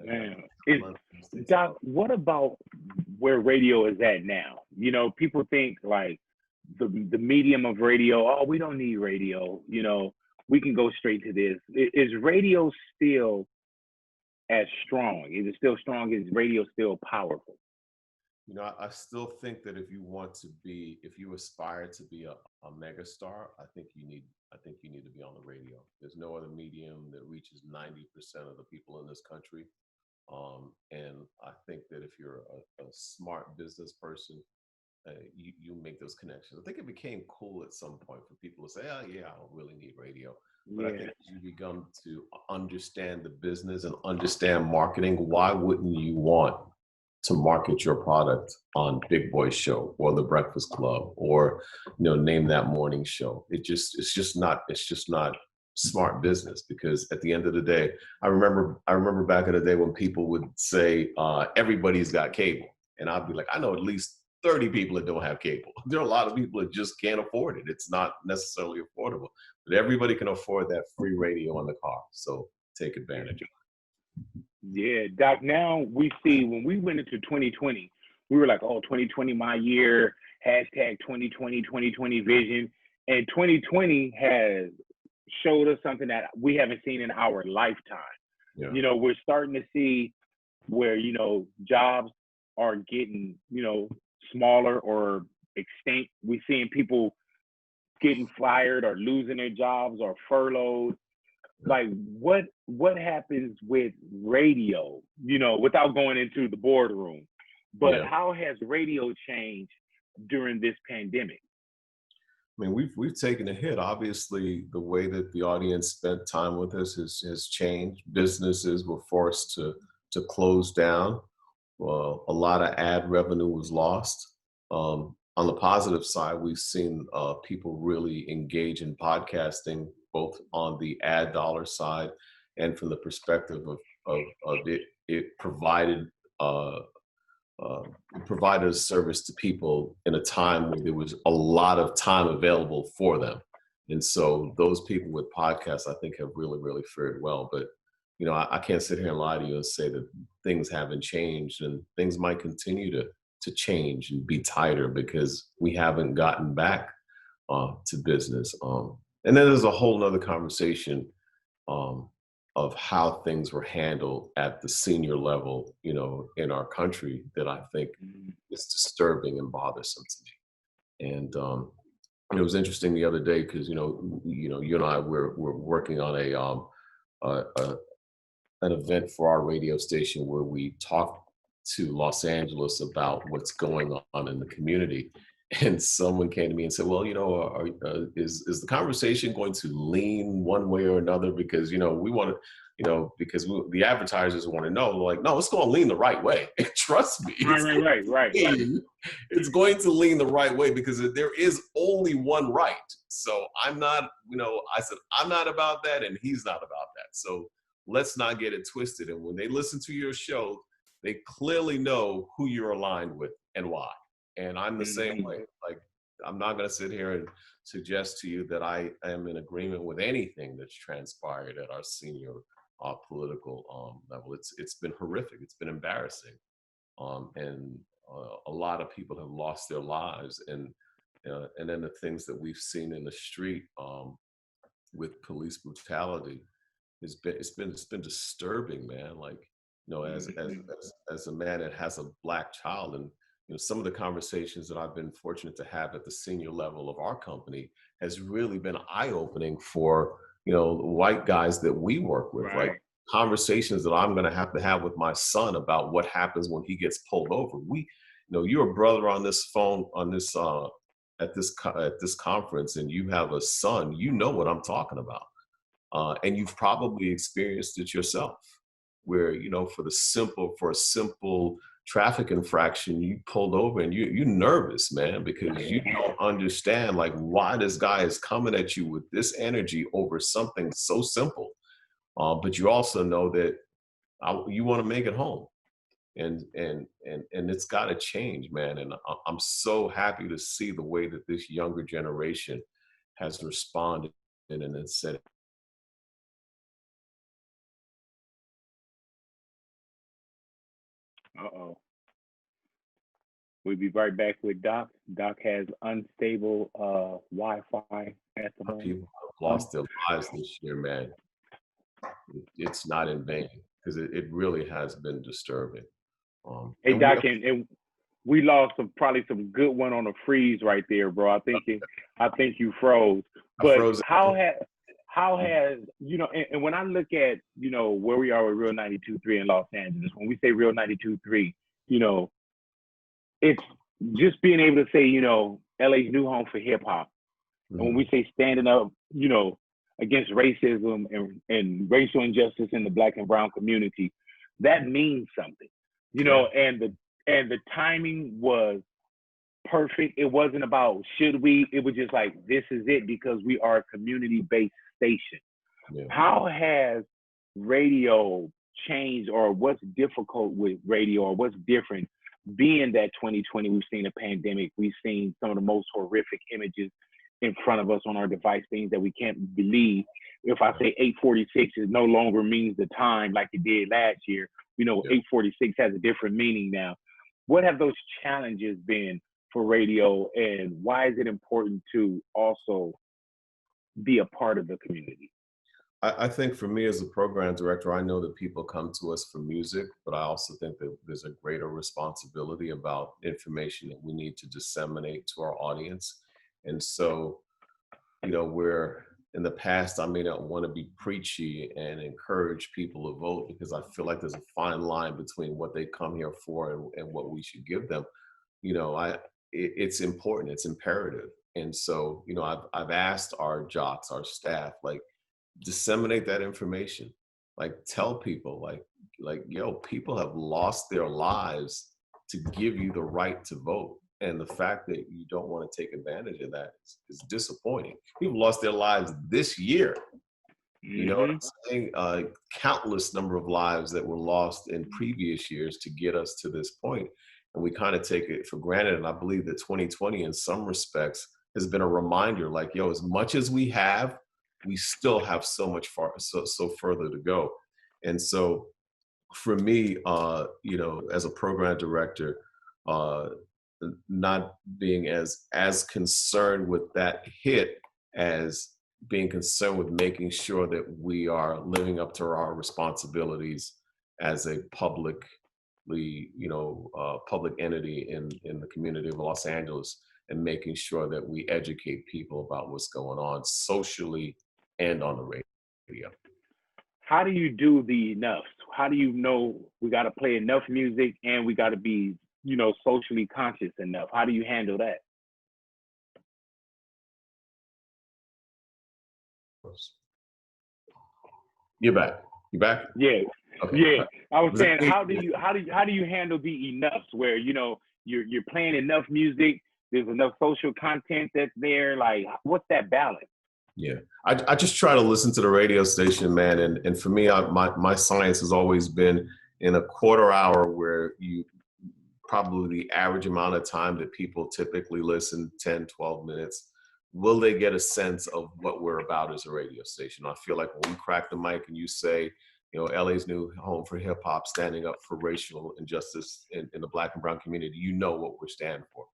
S3: Man, Doc, what about where radio is at now? People think like the medium of radio, oh, we don't need radio, we can go straight to this. Is radio still as strong? Is it still strong? Is radio still powerful?
S2: I still think that if you aspire to be a megastar, I think you need to be on the radio. There's no other medium that reaches 90% of the people in this country. And I think that if you're a smart business person, you make those connections. I think it became cool at some point for people to say, oh yeah, I don't really need radio. But I think as you become to understand the business and understand marketing, why wouldn't you want to market your product on Big Boy Show or The Breakfast Club or name that morning show? It's just not smart business, because at the end of the day, I remember back in the day when people would say everybody's got cable, and I'd be like, I know at least 30 people that don't have cable. There are a lot of people that just can't afford it. It's not necessarily affordable, but everybody can afford that free radio in the car. So take advantage of it.
S3: Yeah, Doc, now we see when we went into 2020, we were like, oh, 2020, my year, hashtag 2020 vision. And 2020 has showed us something that we haven't seen in our lifetime. Yeah. We're starting to see where, jobs are getting, smaller or extinct. We're seeing people getting fired or losing their jobs or furloughed. Like what happens with radio, without going into the boardroom, but how has radio changed during this pandemic?
S2: I mean, we've taken a hit. Obviously, the way that the audience spent time with us has changed. Businesses were forced to close down. A lot of ad revenue was lost. On the positive side, we've seen people really engage in podcasting, both on the ad dollar side and from the perspective of it provided a service to people in a time when there was a lot of time available for them. And so those people with podcasts, I think, have really, really fared well. But, I can't sit here and lie to you and say that things haven't changed, and things might continue to change and be tighter because we haven't gotten back to business. And then there's a whole nother conversation of how things were handled at the senior level, in our country, that I think is disturbing and bothersome to me. And it was interesting the other day because you and I were working on an event for our radio station where we talked to Los Angeles about what's going on in the community. And someone came to me and said, well, is the conversation going to lean one way or another? Because, we want to, because the advertisers want to know, like, no, it's going to lean the right way. Trust me.
S3: Right.
S2: It's going to lean the right way because there is only one right. So I'm not, I said, I'm not about that and he's not about that. So let's not get it twisted. And when they listen to your show, they clearly know who you're aligned with and why. And I'm the same way. Like, I'm not going to sit here and suggest to you that I am in agreement with anything that's transpired at our senior political level. It's been horrific. It's been embarrassing. And a lot of people have lost their lives. And then the things that we've seen in the street with police brutality, it's been disturbing, man. Like, as a man that has a Black child, and some of the conversations that I've been fortunate to have at the senior level of our company has really been eye-opening for, white guys that we work with, like
S3: Right.
S2: conversations that I'm going to have with my son about what happens when he gets pulled over. You're a brother on this phone, on this, at this conference, and you have a son, what I'm talking about. And you've probably experienced it yourself, where for a simple traffic infraction, you pulled over and you're nervous, man, because you don't understand like why this guy is coming at you with this energy over something so simple. But you also know that you want to make it home, and it's got to change, man. And I'm so happy to see the way that this younger generation has responded and then said.
S3: Uh-oh. We'll be right back with Doc. Doc has unstable Wi-Fi at the moment.
S2: People have lost their lives this year, man. It's not in vain, because it really has been disturbing.
S3: Hey,
S2: and
S3: Doc, and we lost probably some good one on a freeze right there, bro. I think you froze. But how has and when I look at where we are with Real 92.3 in Los Angeles, when we say Real 92.3, it's just being able to say LA's new home for hip hop.
S2: Mm-hmm.
S3: And when we say standing up, against racism and racial injustice in the Black and brown community, that means something, and the timing was perfect. It wasn't about should we, it was just like, this is it, because we are a community-based station. Yeah. How has radio changed, or what's difficult with radio, or what's different being that 2020, we've seen a pandemic, we've seen some of the most horrific images in front of us on our device, things that we can't believe. If I say 8:46, it no longer means the time like it did last year. 8:46 has a different meaning now. What have those challenges been for radio, and why is it important to also be a part of the community?
S2: I think for me as a program director, I know that people come to us for music, but I also think that there's a greater responsibility about information that we need to disseminate to our audience. And so, where in the past, I may not want to be preachy and encourage people to vote, because I feel like there's a fine line between what they come here for and what we should give them. It's important, it's imperative. And so, I've asked our jocks, our staff, like, disseminate that information, like tell people like, yo, people have lost their lives to give you the right to vote. And the fact that you don't want to take advantage of that is disappointing. People lost their lives this year. You know what I'm saying? Countless number of lives that were lost in previous years to get us to this point. And we kind of take it for granted. And I believe that 2020 in some respects has been a reminder, like, yo, as much as we have, we still have so much so further to go. And so for me, as a program director, not being as concerned with that hit as being concerned with making sure that we are living up to our responsibilities as a public entity in the community of Los Angeles, and making sure that we educate people about what's going on socially and on the radio.
S3: How do you do the enough? How do you know we got to play enough music and we got to be, socially conscious enough? How do you handle that?
S2: You're back. You back?
S3: Yeah.
S2: Okay.
S3: Yeah. I was saying, how do you handle the enoughs where, you're playing enough music, there's enough social content that's there? Like, what's that balance?
S2: Yeah, I just try to listen to the radio station, man. And for me, my science has always been in a quarter hour, where you probably the average amount of time that people typically listen, 10, 12 minutes, will they get a sense of what we're about as a radio station? I feel like when we crack the mic and you say, LA's new home for hip hop, standing up for racial injustice in the Black and brown community, you know what we're standing for.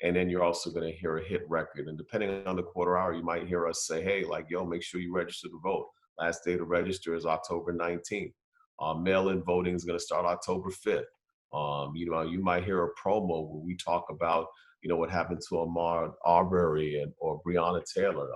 S2: And then you're also going to hear a hit record. And depending on the quarter hour, you might hear us say, hey, like, yo, make sure you register to vote. Last day to register is October 19th. Mail-in voting is going to start October 5th. You know, you might hear a promo where we talk about, you know, what happened to Ahmaud Arbery or Breonna Taylor.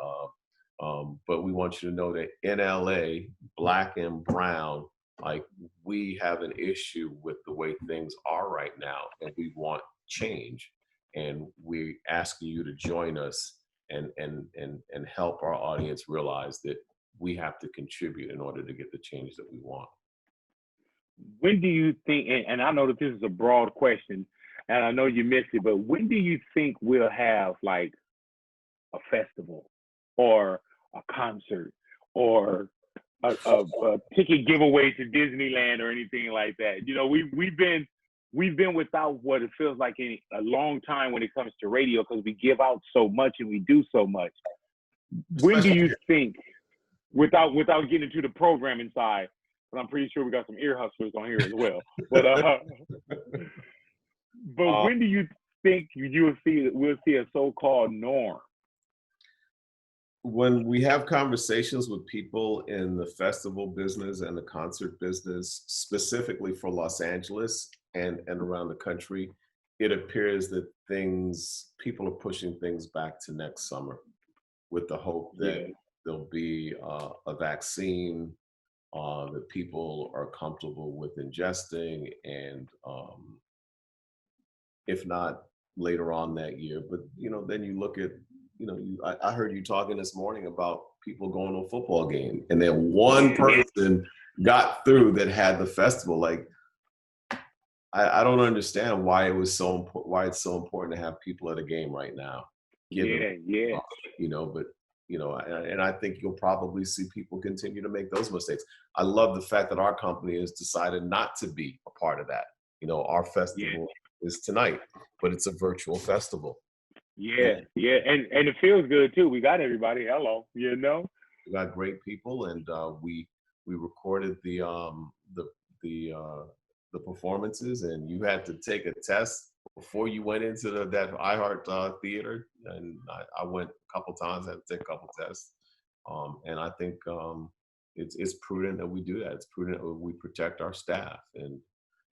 S2: But we want you to know that in LA, Black and brown, like, we have an issue with the way things are right now, and we want change. And we're asking you to join us and help our audience realize that we have to contribute in order to get the change that we want.
S3: When do you think, and I know that this is a broad question, and I know you missed it, but when do you think we'll have like a festival or a concert or a ticket giveaway to Disneyland or anything like that? You know, we've been without what it feels like in a long time when it comes to radio, because we give out so much and we do so much. When do you think, without getting into the programming side, but I'm pretty sure we got some ear hustlers on here as well. But when do you think we'll see a so-called norm?
S2: When we have conversations with people in the festival business and the concert business, specifically for Los Angeles and around the country, it appears that people are pushing things back to next summer with the hope that there'll be a vaccine that people are comfortable with ingesting, and if not later on that year. But, you know, then you look at, you know, I heard you talking this morning about people going to a football game, and then one person got through that had the festival. Like, I don't understand why it's so important to have people at a game right now. You know, but, you know, and I think you'll probably see people continue to make those mistakes. I love the fact that our company has decided not to be a part of that. You know, our festival is tonight, but it's a virtual festival.
S3: And it feels good too. We got everybody. Hello, you know.
S2: We got great people, and we recorded the performances, and you had to take a test before you went into that iHeart theater, and I went a couple times. I had to take a couple tests, and I think it's prudent that we do that. It's prudent that we protect our staff, and,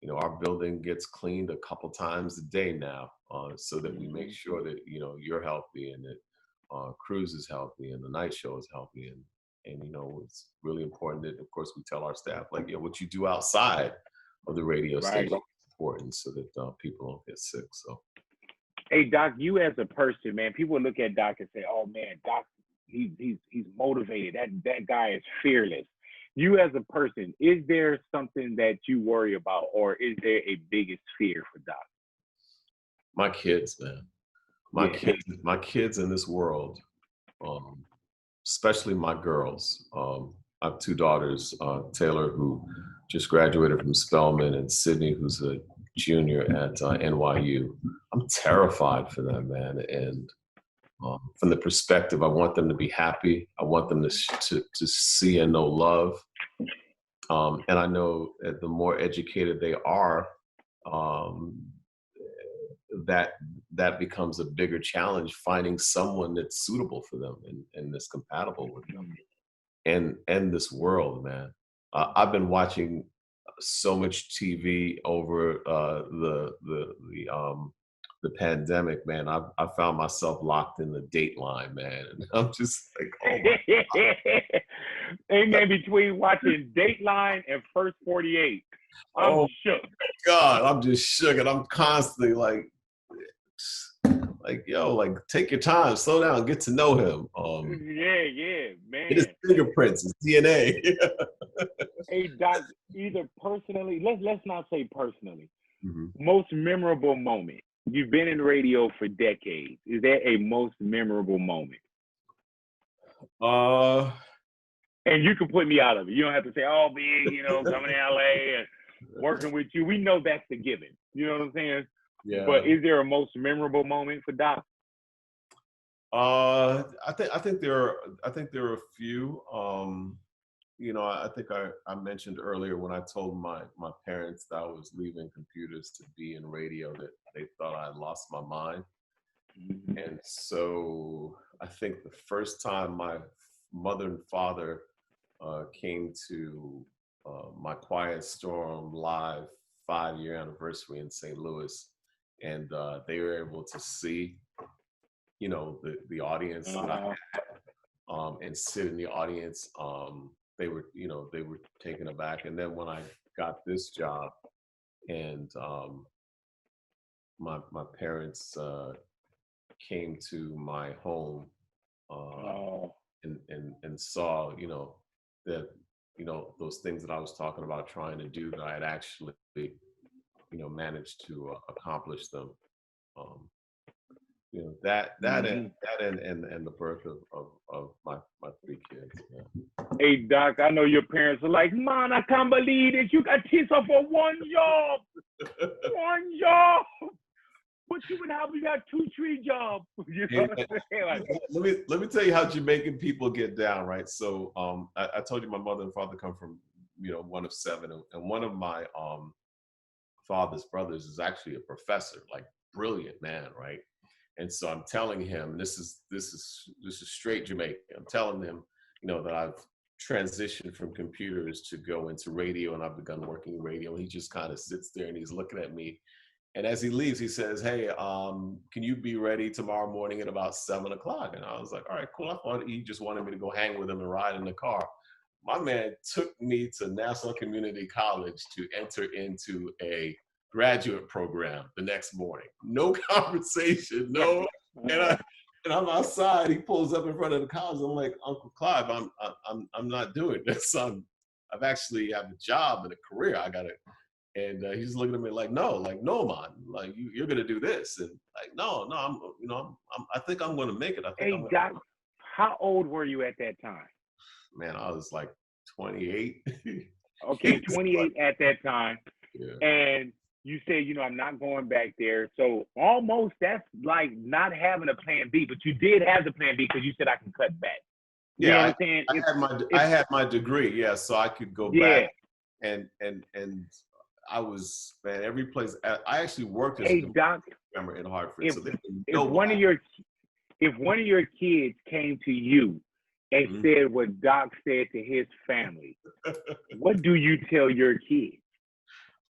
S2: you know, our building gets cleaned a couple times a day now, so that we make sure that, you know, you're healthy, and that Cruz is healthy, and the night show is healthy, and you know, it's really important that, of course, we tell our staff, like, what you do outside of the radio station is important, so that people don't get sick. So,
S3: hey, Doc, you as a person, man, people look at Doc and say, "Oh man, Doc, he's motivated. That guy is fearless." You as a person, is there something that you worry about, or is there a biggest fear for Doc?
S2: My kids, man. My kids in this world, especially my girls. I have two daughters, Taylor, who just graduated from Spelman, and Sydney, who's a junior at NYU. I'm terrified for them, man. And from the perspective, I want them to be happy. I want them to see and know love. And I know that the more educated they are, that becomes a bigger challenge, finding someone that's suitable for them and that's compatible with them. And this world, man. I've been watching so much TV over the pandemic, man. I found myself locked in the Dateline, man. And I'm just like, oh my God.
S3: Amen. Between watching Dateline and First 48, I'm shook.
S2: God, I'm just shook, and I'm constantly like, yo, like, take your time, slow down, get to know him.
S3: Man.
S2: His fingerprints, his DNA.
S3: Hey, Doc, either personally, let's not say personally.
S2: Mm-hmm.
S3: Most memorable moment. You've been in radio for decades. Is there a most memorable moment? And you can put me out of it. You don't have to say, "Oh, big, you know, coming to LA and working with you." We know that's a given. You know what I'm saying?
S2: Yeah.
S3: But is there a most memorable moment for Doc?
S2: I think there are a few. You know, I think I mentioned earlier when I told my parents that I was leaving computers to be in radio, that they thought I had lost my mind. Mm-hmm. And so I think the first time my mother and father came to my Quiet Storm live 5-year anniversary in St. Louis, and they were able to see, the audience that I had, and sit in the audience. They were, they were taken aback. And then when I got this job, and my parents came to my home, and saw, that, those things that I was talking about trying to do, that I had actually, managed to accomplish them. That and the birth of my 3 kids. Yeah.
S3: Hey, Doc, I know your parents are like, man, I can't believe it. You got kids off for one job. One job. But you would have, we got 2-3 jobs. You know what I'm saying? Like,
S2: let me tell you how Jamaican people get down, right? So I told you my mother and father come from, one of 7, and one of my father's brothers is actually a professor, like brilliant man, right? And so I'm telling him, this is straight Jamaican. I'm telling him, that I've transitioned from computers to go into radio, and I've begun working in radio. And he just kind of sits there and he's looking at me. And as he leaves, he says, "Hey, can you be ready tomorrow morning at about 7 o'clock?" And I was like, "All right, cool." I thought he just wanted me to go hang with him and ride in the car. My man took me to Nassau Community College to enter into a graduate program the next morning. No conversation, no. And I'm outside. He pulls up in front of the college. I'm like, "Uncle Clive, I'm not doing this. I've actually have a job and a career. I got to." And he's looking at me like, no, man, like you're gonna do this, and like, no, I think I'm gonna make it.
S3: Hey, Doc, how old were you at that time?
S2: Man, I was like 28.
S3: Okay, 28 at that time.
S2: Yeah.
S3: And you say, I'm not going back there. So almost that's like not having a plan B, but you did have the plan B because you said I can cut back. You know what I'm saying?
S2: I had my degree, yeah, so I could go back, and I was, man, every place. I actually worked as a member in Hartford. If one of your kids came to you and said what Doc said to his family, what do you tell your kids?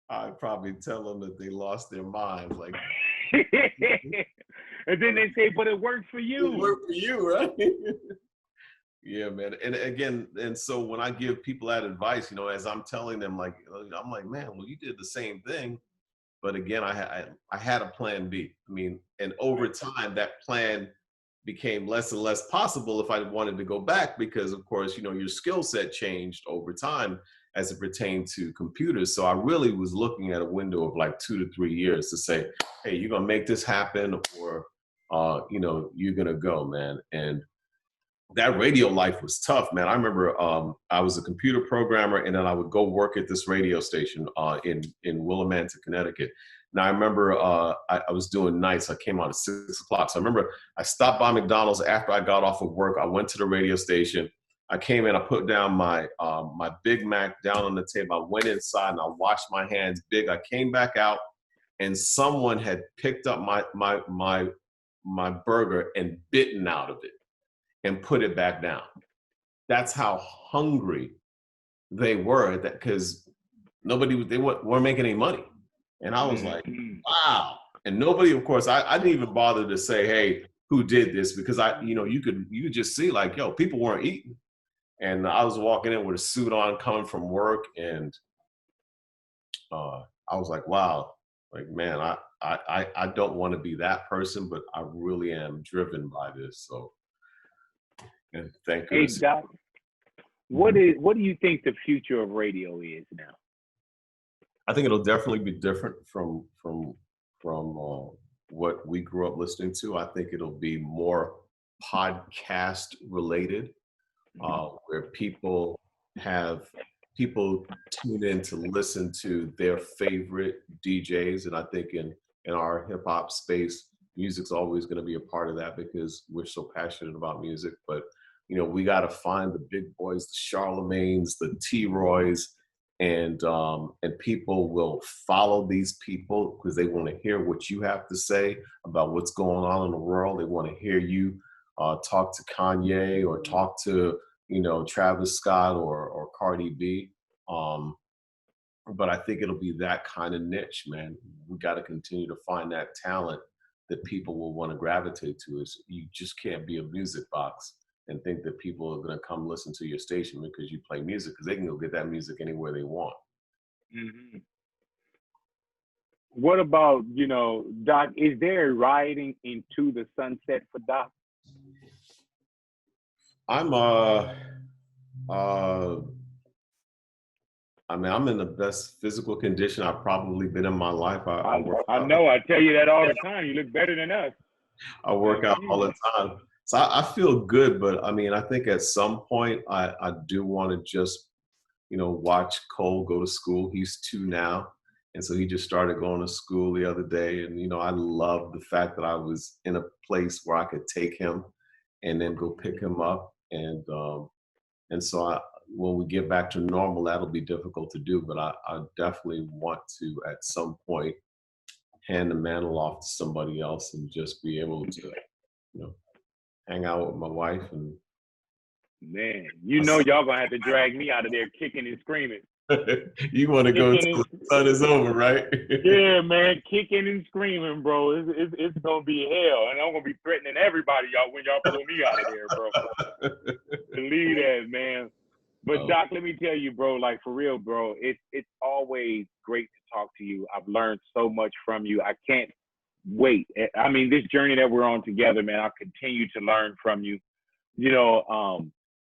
S2: I'd probably tell them that they lost their minds, like.
S3: And then they say, "But it worked for you."
S2: It worked for you, right? Yeah, man. And again, and so when I give people that advice, as I'm telling them, like, I'm like, man, well, you did the same thing. But again, I had a plan B. I mean, and over time, that plan became less and less possible if I wanted to go back, because of course, your skill set changed over time as it pertained to computers. So I really was looking at a window of like 2 to 3 years to say, hey, you're gonna make this happen, or you're gonna go, man. And that radio life was tough, man. I remember I was a computer programmer, and then I would go work at this radio station in Willimantic, Connecticut. Now I remember I was doing nights. I came out at 6 o'clock. So I remember I stopped by McDonald's after I got off of work. I went to the radio station. I came in. I put down my my Big Mac down on the table. I went inside and I washed my hands big. I came back out, and someone had picked up my burger and bitten out of it and put it back down. That's how hungry they were, that because they weren't making any money. And I was like, wow. And nobody, of course, I didn't even bother to say, hey, who did this? Because you could just see like, yo, people weren't eating. And I was walking in with a suit on, coming from work, and I was like, wow, like, man, I don't want to be that person, but I really am driven by this. So, and thank you.
S3: Hey, Doc, what do you think the future of radio is now?
S2: I think it'll definitely be different from what we grew up listening to. I think it'll be more podcast related, where people tune in to listen to their favorite DJs. And I think in our hip hop space, music's always going to be a part of that because we're so passionate about music. But we got to find the big boys, the Charlemagnes, the T-Roys, and people will follow these people because they want to hear what you have to say about what's going on in the world. They want to hear you talk to Kanye or talk to Travis Scott or Cardi B. But I think it'll be that kind of niche, man. We got to continue to find that talent that people will want to gravitate to. Is you just can't be a music box and think that people are going to come listen to your station because you play music, because they can go get that music anywhere they want.
S3: Mm-hmm. What about, Doc, is there riding into the sunset for Doc?
S2: I'm I'm in the best physical condition I've probably been in my life. I work
S3: I
S2: out.
S3: know, I tell you that all the time. You look better than us.
S2: I work out all the time. So I feel good, but I think at some point I do want to just, watch Cole go to school. He's 2 now. And so he just started going to school the other day. And, I love the fact that I was in a place where I could take him and then go pick him up. And so when we get back to normal, that'll be difficult to do. But I definitely want to, at some point, hand the mantle off to somebody else and just be able to, hang out with my wife. And
S3: man, y'all gonna have to drag me out of there kicking and screaming.
S2: You want to go until the sun is over, right?
S3: Yeah, man, kicking and screaming, bro. It's gonna be hell, and I'm gonna be threatening everybody, y'all, when y'all pull me out of there, bro. Believe that, man. But Doc, let me tell you, bro, like for real, bro, it's always great to talk to you. I've learned so much from you. I can't wait. I mean, this journey that we're on together, man, I'll continue to learn from you.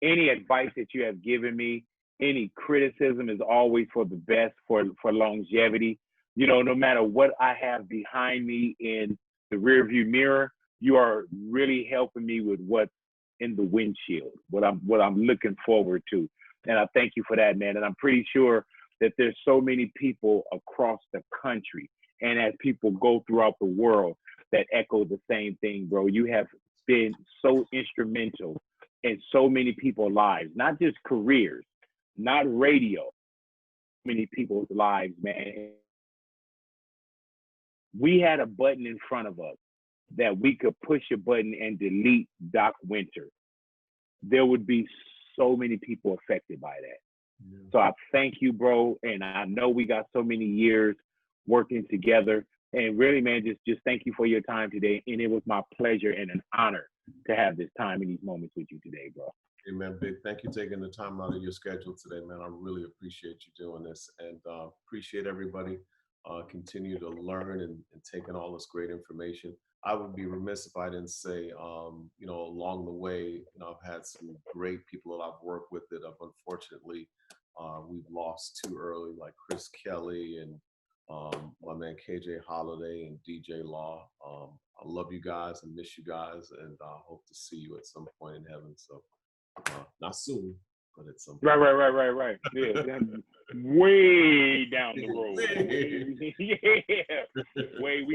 S3: Any advice that you have given me, any criticism is always for the best, for longevity. No matter what I have behind me in the rearview mirror, you are really helping me with what's in the windshield, what I'm looking forward to. And I thank you for that, man. And I'm pretty sure that there's so many people across the country and as people go throughout the world that echo the same thing, bro. You have been so instrumental in so many people's lives, not just careers, not radio, many people's lives, man. We had a button in front of us that we could push a button and delete Doc Wynter. There would be so many people affected by that. Yeah. So I thank you, bro. And I know we got so many years working together. And really, man, just thank you for your time today. And it was my pleasure and an honor to have this time and these moments with you today, bro.
S2: Hey, man, big thank you taking the time out of your schedule today, man. I really appreciate you doing this, and appreciate everybody continue to learn and taking all this great information. I would be remiss if I didn't say, along the way, I've had some great people that I've worked with that have unfortunately we've lost too early, like Chris Kelly and my man KJ Holiday and DJ Law. I love you guys and miss you guys, and I hope to see you at some point in heaven. So not soon, but at some point.
S3: Right. Yeah, way down the road. Yeah, way.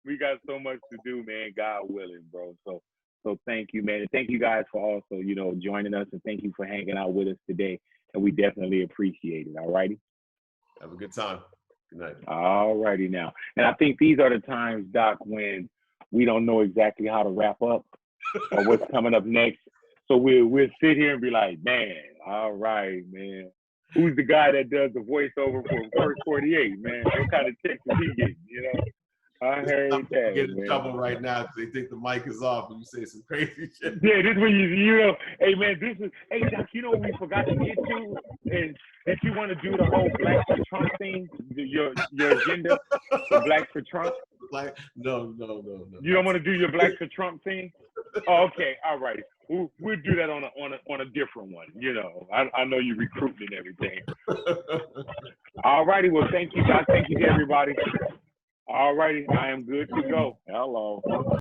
S3: We got so much to do, man. God willing, bro. So thank you, man. And thank you guys for also, joining us, and thank you for hanging out with us today. And we definitely appreciate it. All righty.
S2: Have a good time. Good night.
S3: All righty now. And I think these are the times, Doc, when we don't know exactly how to wrap up or what's coming up next. So we'll sit here and be like, man, all right, man. Who's the guy that does the voiceover for First 48, man? What kind of text is he getting, I heard that,
S2: get in trouble right now because they think the mic is off and you say some crazy shit.
S3: Yeah, this is when hey, man, hey, Doc, what we forgot to get to? And if you want to do the whole Black for Trump thing, your agenda for Black for Trump?
S2: No.
S3: You don't want to do your Black for Trump thing? Oh, okay, all right. We'll do that on a different one. I know you're recruiting and everything. All righty. Well, thank you, Doc. Thank you to everybody. All righty. I am good to go. Hello.